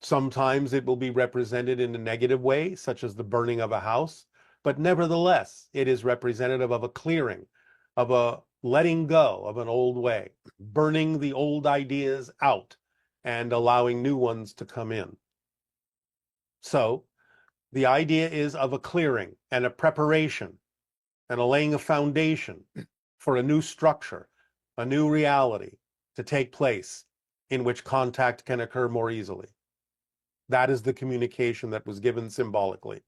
Speaker 1: Sometimes it will be represented in a negative way, such as the burning of a house, but nevertheless, it is representative of a clearing, of a letting go of an old way, burning the old ideas out and allowing new ones to come in. So the idea is of a clearing and a preparation and a laying a foundation for a new structure, a new reality to take place in which contact can occur more easily. That is the communication that was given symbolically.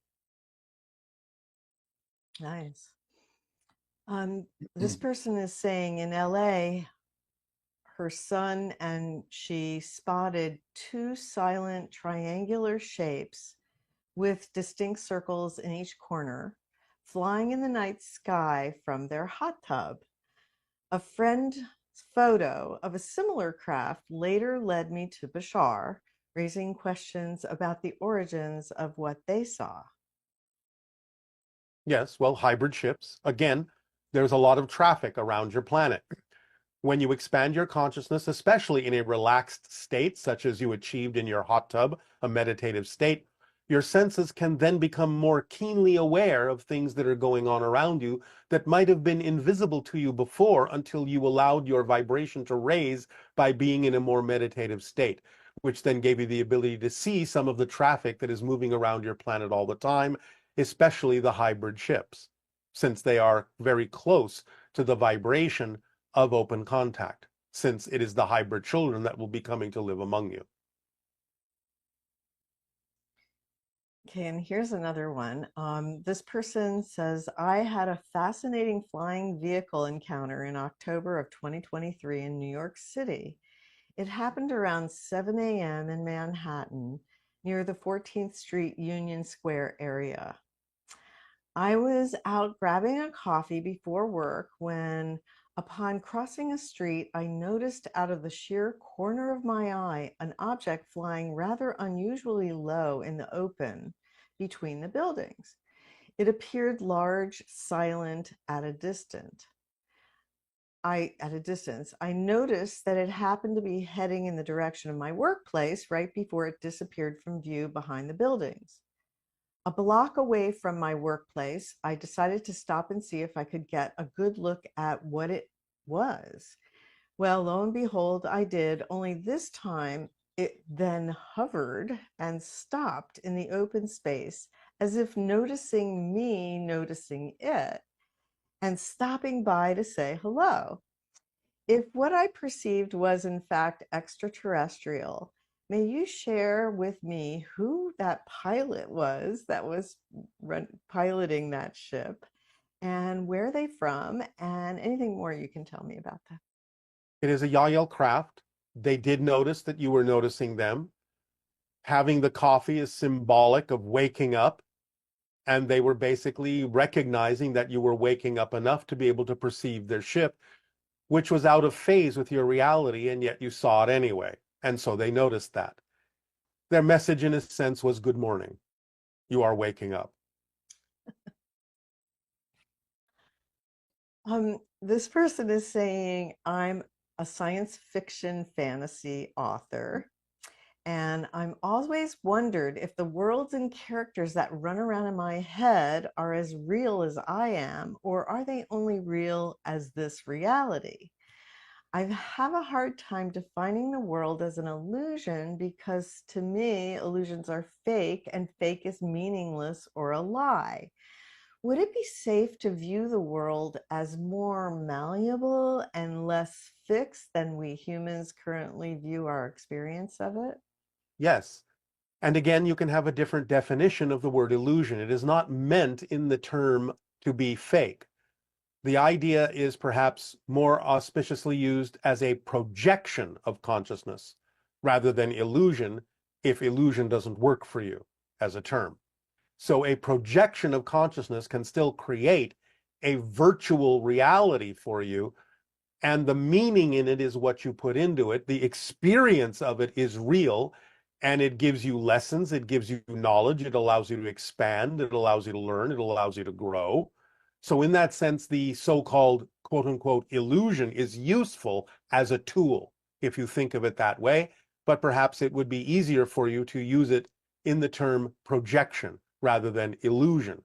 Speaker 13: Nice. This person is saying in LA, her son and she spotted two silent triangular shapes with distinct circles in each corner, flying in the night sky from their hot tub. A friend's photo of a similar craft later led me to Bashar, raising questions about the origins of what they saw.
Speaker 1: Yes, well, hybrid ships. Again, there's a lot of traffic around your planet. When you expand your consciousness, especially in a relaxed state, such as you achieved in your hot tub, a meditative state, your senses can then become more keenly aware of things that are going on around you that might have been invisible to you before until you allowed your vibration to raise by being in a more meditative state, which then gave you the ability to see some of the traffic that is moving around your planet all the time, especially the hybrid ships, since they are very close to the vibration of open contact, since it is the hybrid children that will be coming to live among you.
Speaker 13: Okay, and here's another one. This person says, I had a fascinating flying vehicle encounter in October of 2023 in New York City. It happened around 7 a.m. in Manhattan near the 14th Street Union Square area. I was out grabbing a coffee before work when, upon crossing a street, I noticed out of the sheer corner of my eye an object flying rather unusually low in the open between the buildings. It appeared large, silent, at a distance. I noticed that it happened to be heading in the direction of my workplace right before it disappeared from view behind the buildings. A block away from my workplace, I decided to stop and see if I could get a good look at what it was. Well, lo and behold, I did, only this time it then hovered and stopped in the open space as if noticing me noticing it and stopping by to say hello. If what I perceived was in fact extraterrestrial, may you share with me who that pilot was that was piloting that ship and where they from and anything more you can tell me about that?
Speaker 1: It is a Yael craft. They did notice that you were noticing them. Having the coffee is symbolic of waking up, and they were basically recognizing that you were waking up enough to be able to perceive their ship, which was out of phase with your reality, and yet you saw it anyway. And so they noticed that. Their message, in a sense, was good morning. You are waking up.
Speaker 13: This person is saying, I'm a science fiction fantasy author, and I'm always wondered if the worlds and characters that run around in my head are as real as I am, or are they only real as this reality? I have a hard time defining the world as an illusion because to me, illusions are fake and fake is meaningless or a lie. Would it be safe to view the world as more malleable and less fixed than we humans currently view our experience of it?
Speaker 1: Yes. And again, you can have a different definition of the word illusion. It is not meant in the term to be fake. The idea is perhaps more auspiciously used as a projection of consciousness rather than illusion, if illusion doesn't work for you as a term. So a projection of consciousness can still create a virtual reality for you, and the meaning in it is what you put into it. The experience of it is real, and it gives you lessons, it gives you knowledge, it allows you to expand, it allows you to learn, it allows you to grow. So in that sense, the so-called quote unquote illusion is useful as a tool, if you think of it that way, but perhaps it would be easier for you to use it in the term projection rather than illusion.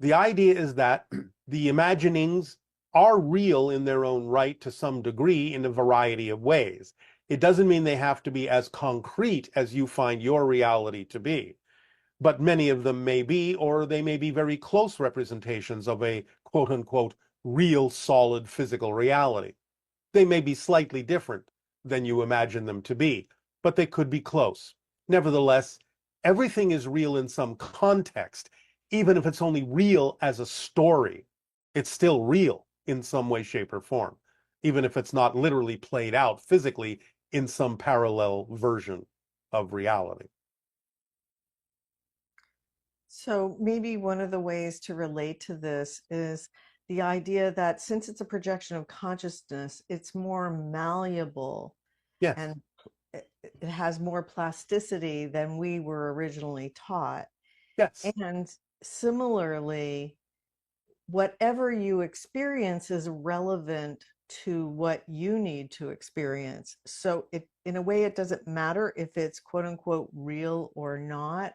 Speaker 1: The idea is that the imaginings are real in their own right to some degree in a variety of ways. It doesn't mean they have to be as concrete as you find your reality to be, but many of them may be, or they may be very close representations of a quote unquote real solid physical reality. They may be slightly different than you imagine them to be, but they could be close. Nevertheless, everything is real in some context, even if it's only real as a story. It's still real in some way, shape, or form, even if it's not literally played out physically in some parallel version of reality.
Speaker 13: So maybe one of the ways to relate to this is the idea that since it's a projection of consciousness, it's more malleable.
Speaker 1: Yes.
Speaker 13: And it has more plasticity than we were originally taught.
Speaker 1: Yes.
Speaker 13: And similarly, whatever you experience is relevant to what you need to experience. So in a way, it doesn't matter if it's quote unquote real or not.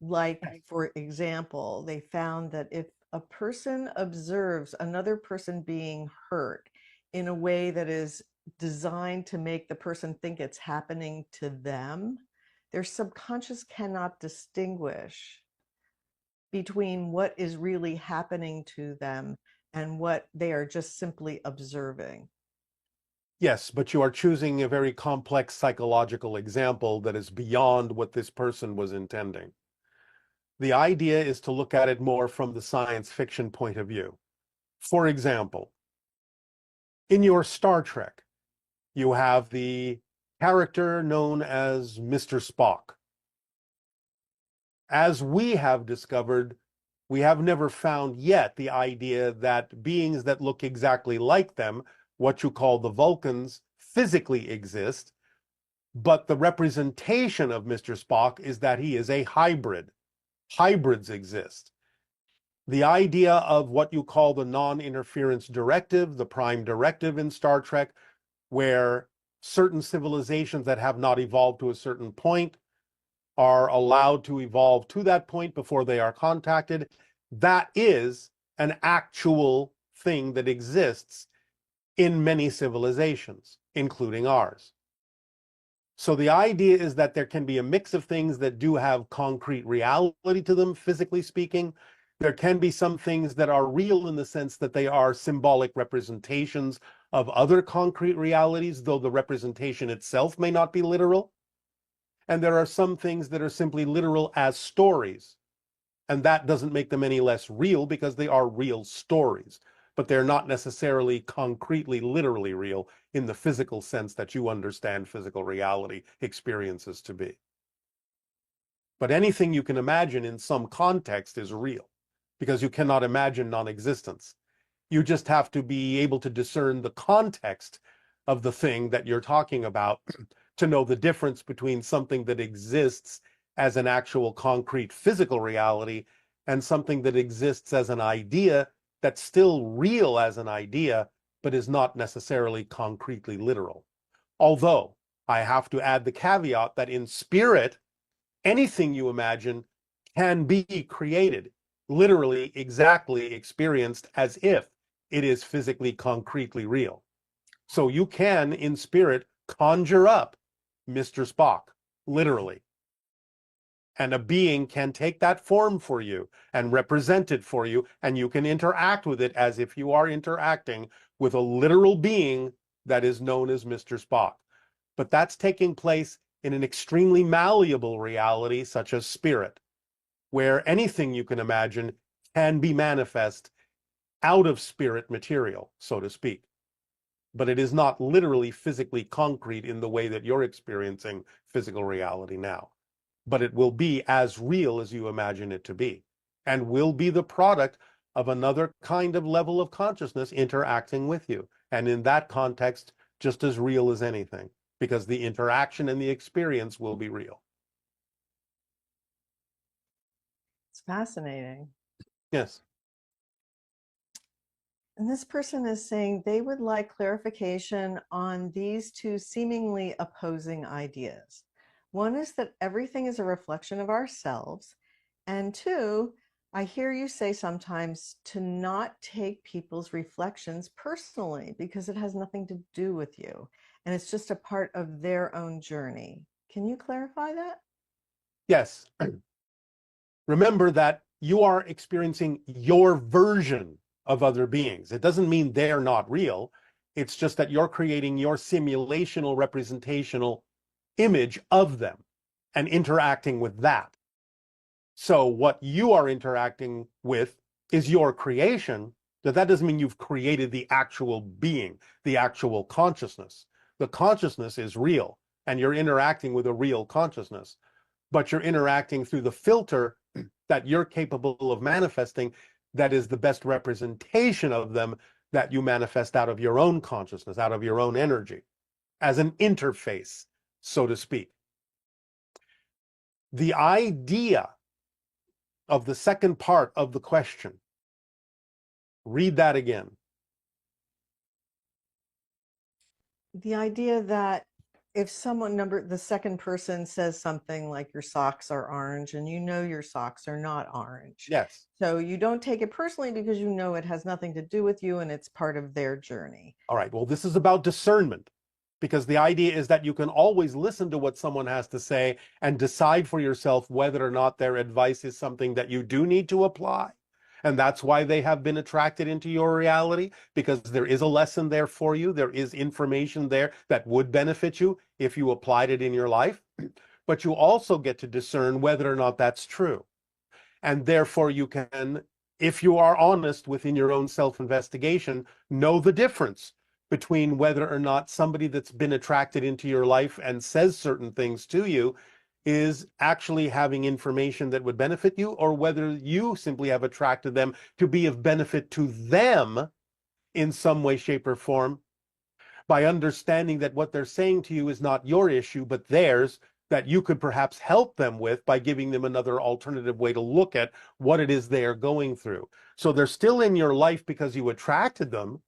Speaker 13: Like, for example, they found that if a person observes another person being hurt in a way that is designed to make the person think it's happening to them, their subconscious cannot distinguish between what is really happening to them and what they are just simply observing.
Speaker 1: Yes, but you are choosing a very complex psychological example that is beyond what this person was intending. The idea is to look at it more from the science fiction point of view. For example, in your Star Trek, you have the character known as Mr. Spock. As we have discovered, we have never found yet the idea that beings that look exactly like them, what you call the Vulcans, physically exist, but the representation of Mr. Spock is that he is a hybrid. Hybrids exist. The idea of what you call the non-interference directive, the prime directive in Star Trek, where certain civilizations that have not evolved to a certain point are allowed to evolve to that point before they are contacted, that is an actual thing that exists in many civilizations, including ours. So the idea is that there can be a mix of things that do have concrete reality to them, physically speaking. There can be some things that are real in the sense that they are symbolic representations of other concrete realities, though the representation itself may not be literal. And there are some things that are simply literal as stories. And that doesn't make them any less real because they are real stories. But they're not necessarily concretely, literally real in the physical sense that you understand physical reality experiences to be. But anything you can imagine in some context is real because you cannot imagine non-existence. You just have to be able to discern the context of the thing that you're talking about to know the difference between something that exists as an actual concrete physical reality and something that exists as an idea that's still real as an idea, but is not necessarily concretely literal. Although I have to add the caveat that in spirit, anything you imagine can be created, literally exactly experienced as if it is physically concretely real. So you can, in spirit, conjure up Mr. Spock, literally. And a being can take that form for you and represent it for you, and you can interact with it as if you are interacting with a literal being that is known as Mr. Spock. But that's taking place in an extremely malleable reality such as spirit, where anything you can imagine can be manifest out of spirit material, so to speak. But it is not literally physically concrete in the way that you're experiencing physical reality now. But it will be as real as you imagine it to be, and will be the product of another kind of level of consciousness interacting with you. And in that context, just as real as anything, because the interaction and the experience will be real.
Speaker 13: It's fascinating.
Speaker 1: Yes.
Speaker 13: And this person is saying they would like clarification on these two seemingly opposing ideas. One is that everything is a reflection of ourselves. And two, I hear you say sometimes to not take people's reflections personally because it has nothing to do with you. And it's just a part of their own journey. Can you clarify that?
Speaker 1: Yes. Remember that you are experiencing your version of other beings. It doesn't mean they're not real. It's just that you're creating your simulational representational image of them and interacting with that. So what you are interacting with is your creation, but that doesn't mean you've created the actual being, the actual consciousness. The consciousness is real, and you're interacting with a real consciousness, but you're interacting through the filter that you're capable of manifesting that is the best representation of them that you manifest out of your own consciousness, out of your own energy, as an interface, so to speak. The idea of the second part of the question, read that again.
Speaker 13: The idea that if someone the second person says something like your socks are orange and you know your socks are not orange.
Speaker 1: Yes.
Speaker 13: So you don't take it personally because you know it has nothing to do with you and it's part of their journey.
Speaker 1: All right. Well, this is about discernment, because the idea is that you can always listen to what someone has to say and decide for yourself whether or not their advice is something that you do need to apply. And that's why they have been attracted into your reality, because there is a lesson there for you. There is information there that would benefit you if you applied it in your life. But you also get to discern whether or not that's true. And therefore you can, if you are honest within your own self-investigation, know the difference between whether or not somebody that's been attracted into your life and says certain things to you is actually having information that would benefit you, or whether you simply have attracted them to be of benefit to them in some way, shape, or form, by understanding that what they're saying to you is not your issue, but theirs, that you could perhaps help them with by giving them another alternative way to look at what it is they are going through. So they're still in your life because you attracted them,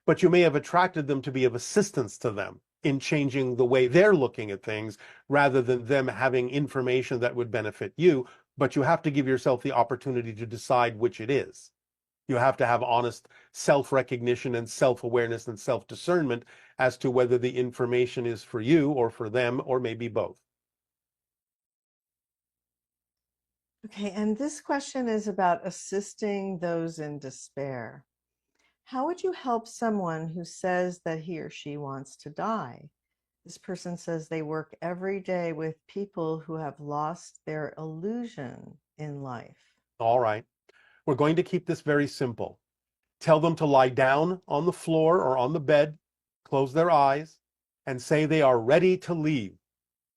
Speaker 1: but you may have attracted them to be of assistance to them in changing the way they're looking at things, rather than them having information that would benefit you. But you have to give yourself the opportunity to decide which it is. You have to have honest self-recognition and self-awareness and self-discernment as to whether the information is for you or for them, or maybe both.
Speaker 13: Okay, and this question is about assisting those in despair. How would you help someone who says that he or she wants to die? This person says they work every day with people who have lost their illusion in life.
Speaker 1: All right. We're going to keep this very simple. Tell them to lie down on the floor or on the bed, close their eyes, and say they are ready to leave,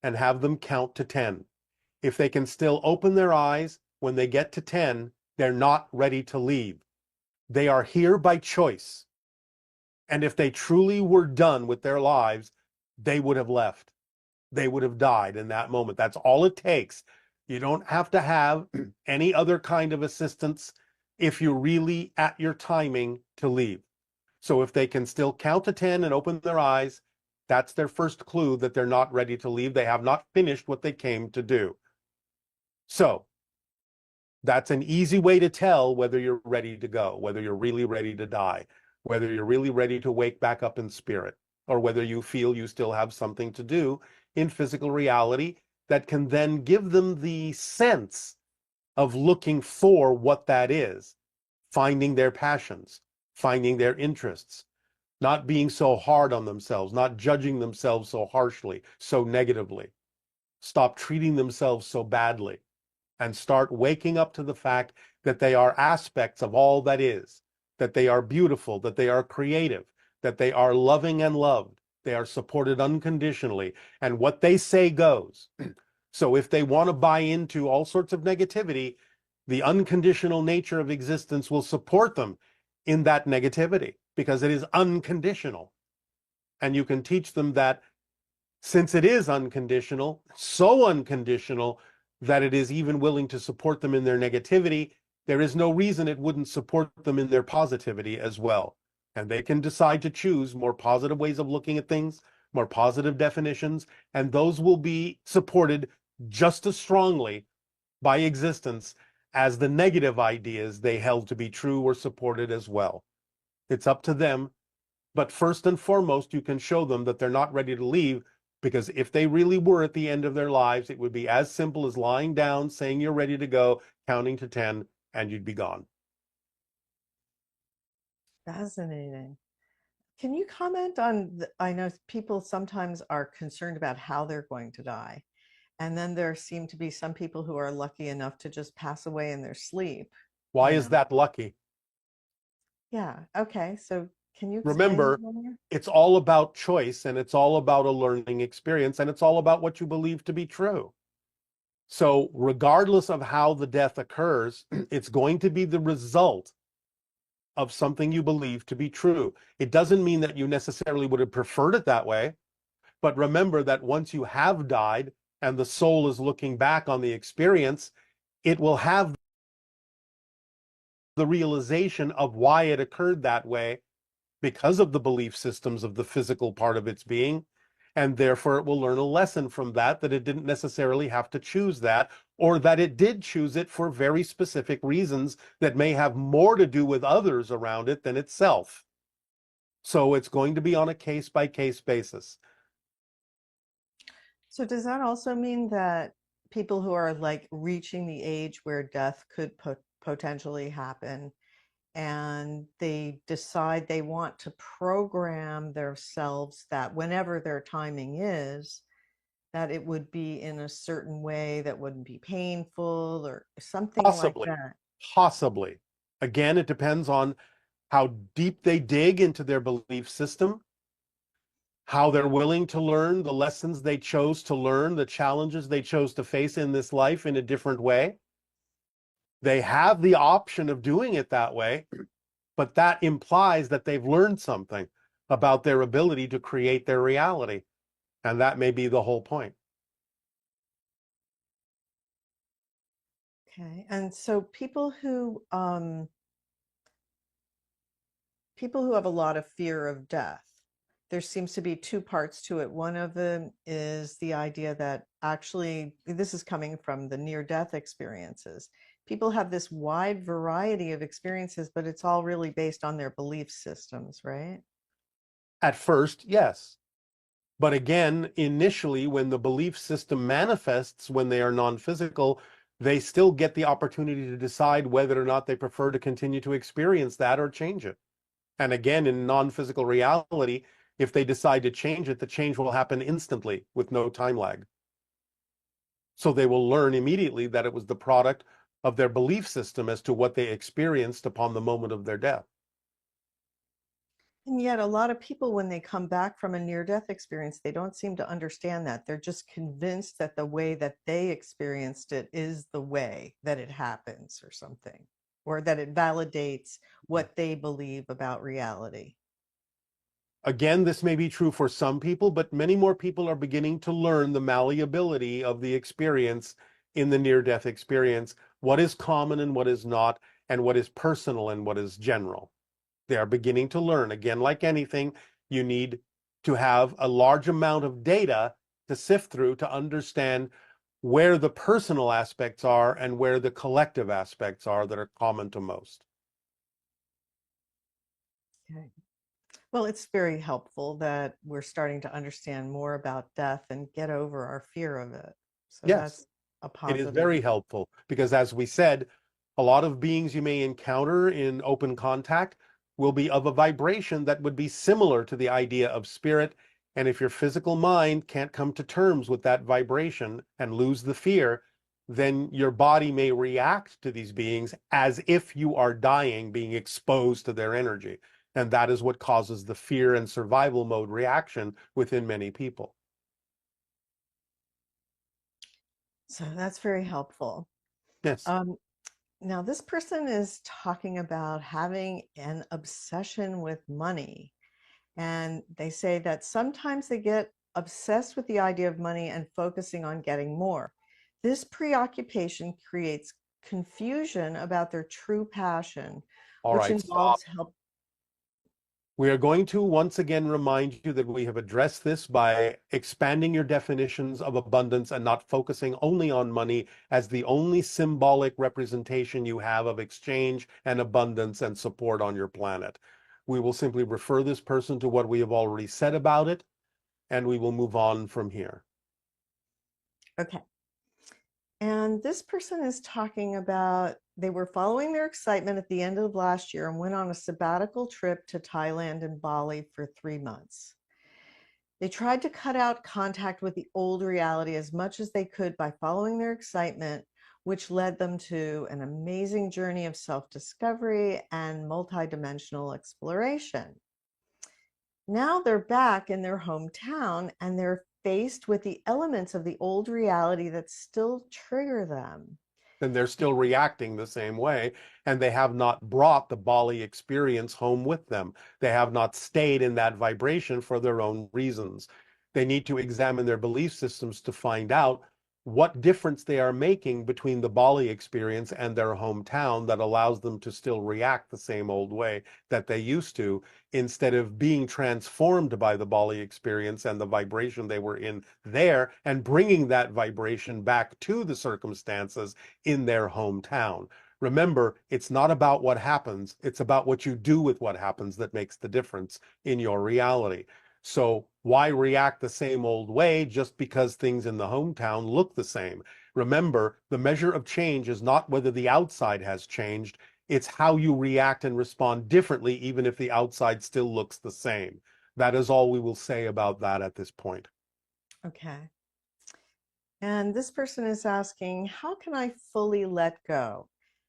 Speaker 1: and have them count to 10. If they can still open their eyes when they get to 10, they're not ready to leave. They are here by choice. And if they truly were done with their lives, they would have left. They would have died in that moment. That's all it takes. You don't have to have any other kind of assistance if you're really at your timing to leave. So if they can still count to 10 and open their eyes, that's their first clue that they're not ready to leave. They have not finished what they came to do. So that's an easy way to tell whether you're ready to go, whether you're really ready to die, whether you're really ready to wake back up in spirit, or whether you feel you still have something to do in physical reality that can then give them the sense of looking for what that is, finding their passions, finding their interests, not being so hard on themselves, not judging themselves so harshly, so negatively. Stop treating themselves so badly, and start waking up to the fact that they are aspects of all that is, that they are beautiful, that they are creative, that they are loving and loved, they are supported unconditionally, and what they say goes. So if they want to buy into all sorts of negativity, the unconditional nature of existence will support them in that negativity because it is unconditional. And you can teach them that since it is unconditional, so unconditional that it is even willing to support them in their negativity, there is no reason it wouldn't support them in their positivity as well. And they can decide to choose more positive ways of looking at things, more positive definitions, and those will be supported just as strongly by existence as the negative ideas they held to be true were supported as well. It's up to them. But first and foremost, you can show them that they're not ready to leave, because if they really were at the end of their lives, it would be as simple as lying down, saying you're ready to go, counting to 10, and you'd be gone.
Speaker 13: Fascinating. Can you comment on, I know people sometimes are concerned about how they're going to die. And then there seem to be some people who are lucky enough to just pass away in their sleep.
Speaker 1: Why is that lucky?
Speaker 13: Yeah. Okay. So can you explain
Speaker 1: Remember,
Speaker 13: more?
Speaker 1: it's all about choice, and it's all about a learning experience, and it's all about what you believe to be true. So regardless of how the death occurs, it's going to be the result of something you believe to be true. It doesn't mean that you necessarily would have preferred it that way, but remember that once you have died and the soul is looking back on the experience, it will have the realization of why it occurred that way because of the belief systems of the physical part of its being. And therefore, it will learn a lesson from that, that it didn't necessarily have to choose that, or that it did choose it for very specific reasons that may have more to do with others around it than itself. So it's going to be on a case-by-case basis.
Speaker 13: So does that also mean that people who are like reaching the age where death could potentially happen, and they decide they want to program themselves that whenever their timing is, that it would be in a certain way that wouldn't be painful or something like that?
Speaker 1: Possibly. Again, it depends on how deep they dig into their belief system, how they're willing to learn the lessons they chose to learn, the challenges they chose to face in this life in a different way. They have the option of doing it that way, but that implies that they've learned something about their ability to create their reality. And that may be the whole point.
Speaker 13: Okay. And so people who have a lot of fear of death, there seems to be two parts to it. One of them is the idea that actually, this is coming from the near-death experiences, people have this wide variety of experiences, but it's all really based on their belief systems, right?
Speaker 1: At first, yes. But again, initially, when the belief system manifests when they are non-physical, they still get the opportunity to decide whether or not they prefer to continue to experience that or change it. And again, in non-physical reality, if they decide to change it, the change will happen instantly with no time lag. So they will learn immediately that it was the product of their belief system as to what they experienced upon the moment of their death.
Speaker 13: And yet, a lot of people, when they come back from a near-death experience, they don't seem to understand that. They're just convinced that the way that they experienced it is the way that it happens or something, or that it validates what they believe about reality.
Speaker 1: Again, this may be true for some people, but many more people are beginning to learn the malleability of the experience in the near-death experience, what is common and what is not, and what is personal and what is general. They are beginning to learn. Again, like anything, you need to have a large amount of data to sift through to understand where the personal aspects are and where the collective aspects are that are common to most.
Speaker 13: Okay. Well, it's very helpful that we're starting to understand more about death and get over our fear of it. So
Speaker 1: Yes,
Speaker 13: that's a
Speaker 1: it is
Speaker 13: positive.
Speaker 1: very helpful because, as we said, a lot of beings you may encounter in open contact will be of a vibration that would be similar to the idea of spirit. And if your physical mind can't come to terms with that vibration and lose the fear, then your body may react to these beings as if you are dying, being exposed to their energy. And that is what causes the fear and survival mode reaction within many people.
Speaker 13: So that's very helpful.
Speaker 1: Yes.
Speaker 13: Now, this person is talking about having an obsession with money. And they say that sometimes they get obsessed with the idea of money and focusing on getting more. This preoccupation creates confusion about their true passion,
Speaker 1: All
Speaker 13: which
Speaker 1: right,
Speaker 13: involves
Speaker 1: stop.
Speaker 13: help.
Speaker 1: We are going to once again remind you that we have addressed this by expanding your definitions of abundance and not focusing only on money as the only symbolic representation you have of exchange and abundance and support on your planet. We will simply refer this person to what we have already said about it, and we will move on from here.
Speaker 13: Okay. And this person is talking about they were following their excitement at the end of last year and went on a sabbatical trip to Thailand and Bali for 3 months. They tried to cut out contact with the old reality as much as they could by following their excitement, which led them to an amazing journey of self-discovery and multidimensional exploration. Now they're back in their hometown and they're faced with the elements of the old reality that still trigger them.
Speaker 1: And they're still reacting the same way, and they have not brought the Bali experience home with them. They have not stayed in that vibration for their own reasons. They need to examine their belief systems to find out what difference they are making between the Bali experience and their hometown that allows them to still react the same old way that they used to, instead of being transformed by the Bali experience and the vibration they were in there and bringing that vibration back to the circumstances in their hometown. Remember, it's not about what happens, it's about what you do with what happens that makes the difference in your reality. So why react the same old way just because things in the hometown look the same? Remember, the measure of change is not whether the outside has changed, it's how you react and respond differently, even if the outside still looks the same. That is all we will say about that at this point.
Speaker 13: Okay. And this person is asking, how can I fully let go?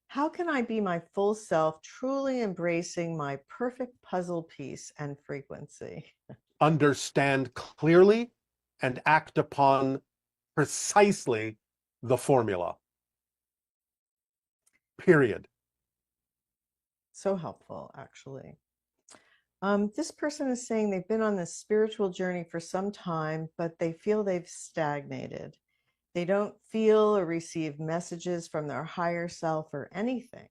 Speaker 13: How can I be my full self, truly embracing my perfect puzzle piece and frequency?
Speaker 1: Understand clearly and act upon precisely the formula. Period.
Speaker 13: So helpful, actually. This person is saying they've been on this spiritual journey for some time, but they feel they've stagnated. They don't feel or receive messages from their higher self or anything.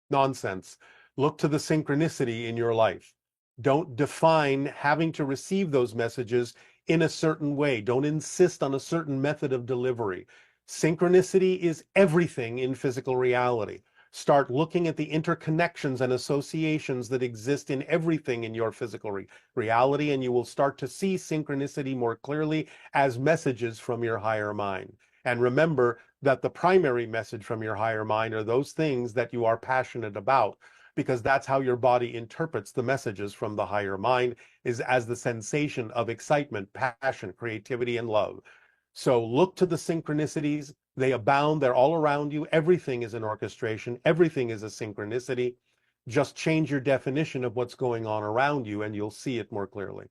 Speaker 1: Nonsense. Look to the synchronicity in your life. Don't define having to receive those messages in a certain way. Don't insist on a certain method of delivery. Synchronicity is everything in physical reality. Start looking at the interconnections and associations that exist in everything in your physical reality, and you will start to see synchronicity more clearly as messages from your higher mind. And remember that the primary message from your higher mind are those things that you are passionate about, because that's how your body interprets the messages from the higher mind, is as the sensation of excitement, passion, creativity, and love. So look to the synchronicities. They abound. They're all around you. Everything is an orchestration. Everything is a synchronicity. Just change your definition of what's going on around you and you'll see it more clearly.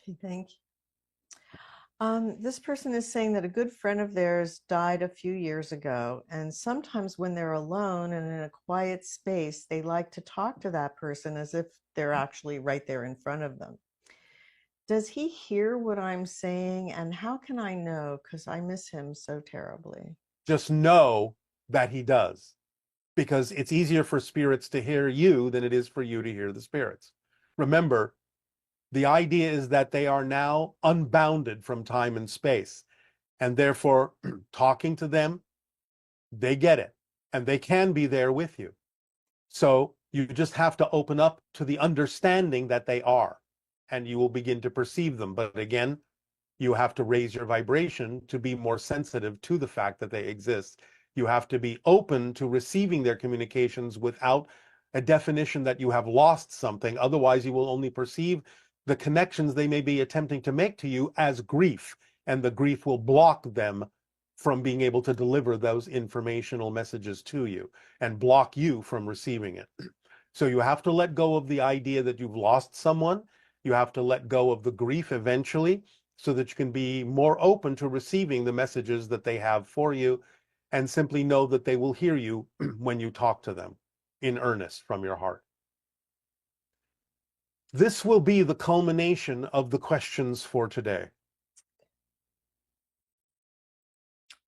Speaker 13: Okay, thank you. This person is saying that a good friend of theirs died a few years ago, and sometimes when they're alone and in a quiet space, they like to talk to that person as if they're actually right there in front of them. Does he hear what I'm saying, and how can I know? Because I miss him so terribly.
Speaker 1: Just know that he does, because it's easier for spirits to hear you than it is for you to hear the spirits. Remember, the idea is that they are now unbounded from time and space, and therefore talking to them, they get it, and they can be there with you. So you just have to open up to the understanding that they are, and you will begin to perceive them. But again, you have to raise your vibration to be more sensitive to the fact that they exist. You have to be open to receiving their communications without a definition that you have lost something. Otherwise, you will only perceive the connections they may be attempting to make to you as grief, and the grief will block them from being able to deliver those informational messages to you and block you from receiving it. So you have to let go of the idea that you've lost someone. You have to let go of the grief eventually, so that you can be more open to receiving the messages that they have for you, and simply know that they will hear you when you talk to them in earnest from your heart. This will be the culmination of the questions for today.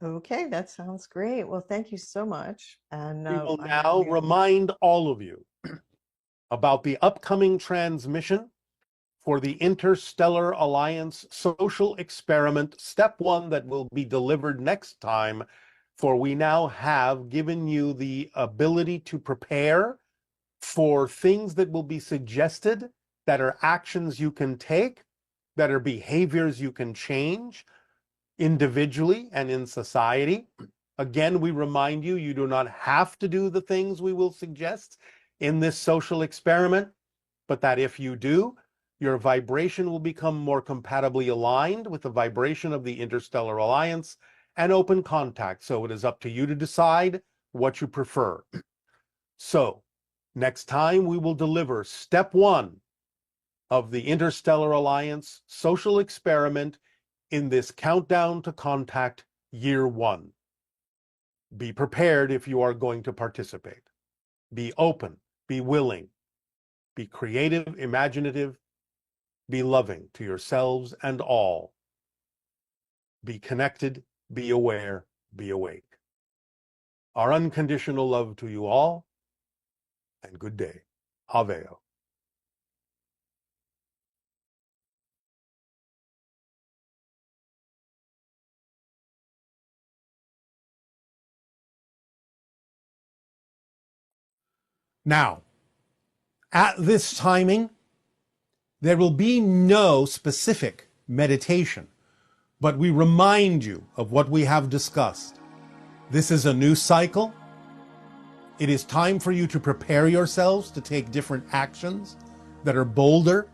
Speaker 13: Okay, that sounds great. Well, thank you so much. And
Speaker 1: we will now remind all of you about the upcoming transmission for the Interstellar Alliance Social Experiment, Step 1, that will be delivered next time. For we now have given you the ability to prepare for things that will be suggested, that are actions you can take, that are behaviors you can change individually and in society. Again, we remind you, you do not have to do the things we will suggest in this social experiment, but that if you do, your vibration will become more compatibly aligned with the vibration of the Interstellar Alliance and open contact. So it is up to you to decide what you prefer. So next time we will deliver step 1 of the Interstellar Alliance social experiment in this countdown to contact year 1. Be prepared if you are going to participate. Be open, be willing, be creative, imaginative, be loving to yourselves and all. Be connected, be aware, be awake. Our unconditional love to you all, and good day. Aveo. Now, at this timing, there will be no specific meditation, but we remind you of what we have discussed. This is a new cycle. It is time for you to prepare yourselves to take different actions that are bolder,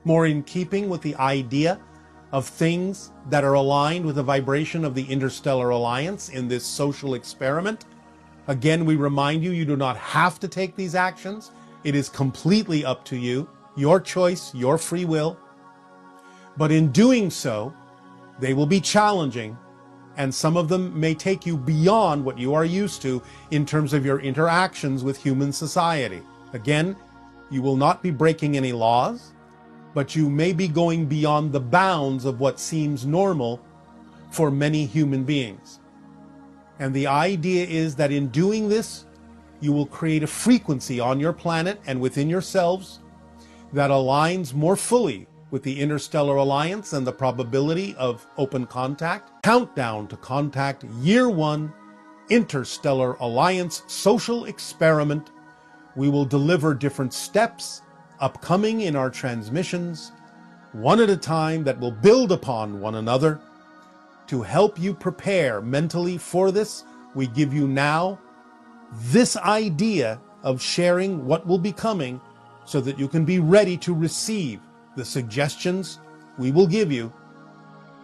Speaker 1: more in keeping with the idea of things that are aligned with the vibration of the Interstellar Alliance in this social experiment. Again, we remind you, you do not have to take these actions. It is completely up to you, your choice, your free will. But in doing so, they will be challenging, and some of them may take you beyond what you are used to in terms of your interactions with human society. Again, you will not be breaking any laws, but you may be going beyond the bounds of what seems normal for many human beings. And the idea is that in doing this, you will create a frequency on your planet and within yourselves that aligns more fully with the Interstellar Alliance and the probability of open contact. Countdown to contact Year 1 Interstellar Alliance social experiment. We will deliver different steps upcoming in our transmissions, one at a time, that will build upon one another. To help you prepare mentally for this, we give you now this idea of sharing what will be coming so that you can be ready to receive the suggestions we will give you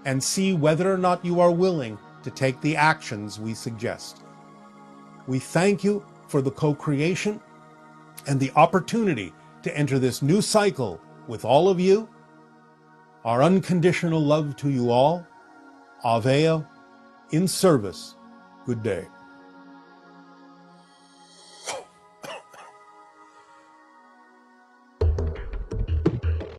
Speaker 1: and see whether or not you are willing to take the actions we suggest. We thank you for the co-creation and the opportunity to enter this new cycle with all of you. Our unconditional love to you all. Aveo, in service. Good day.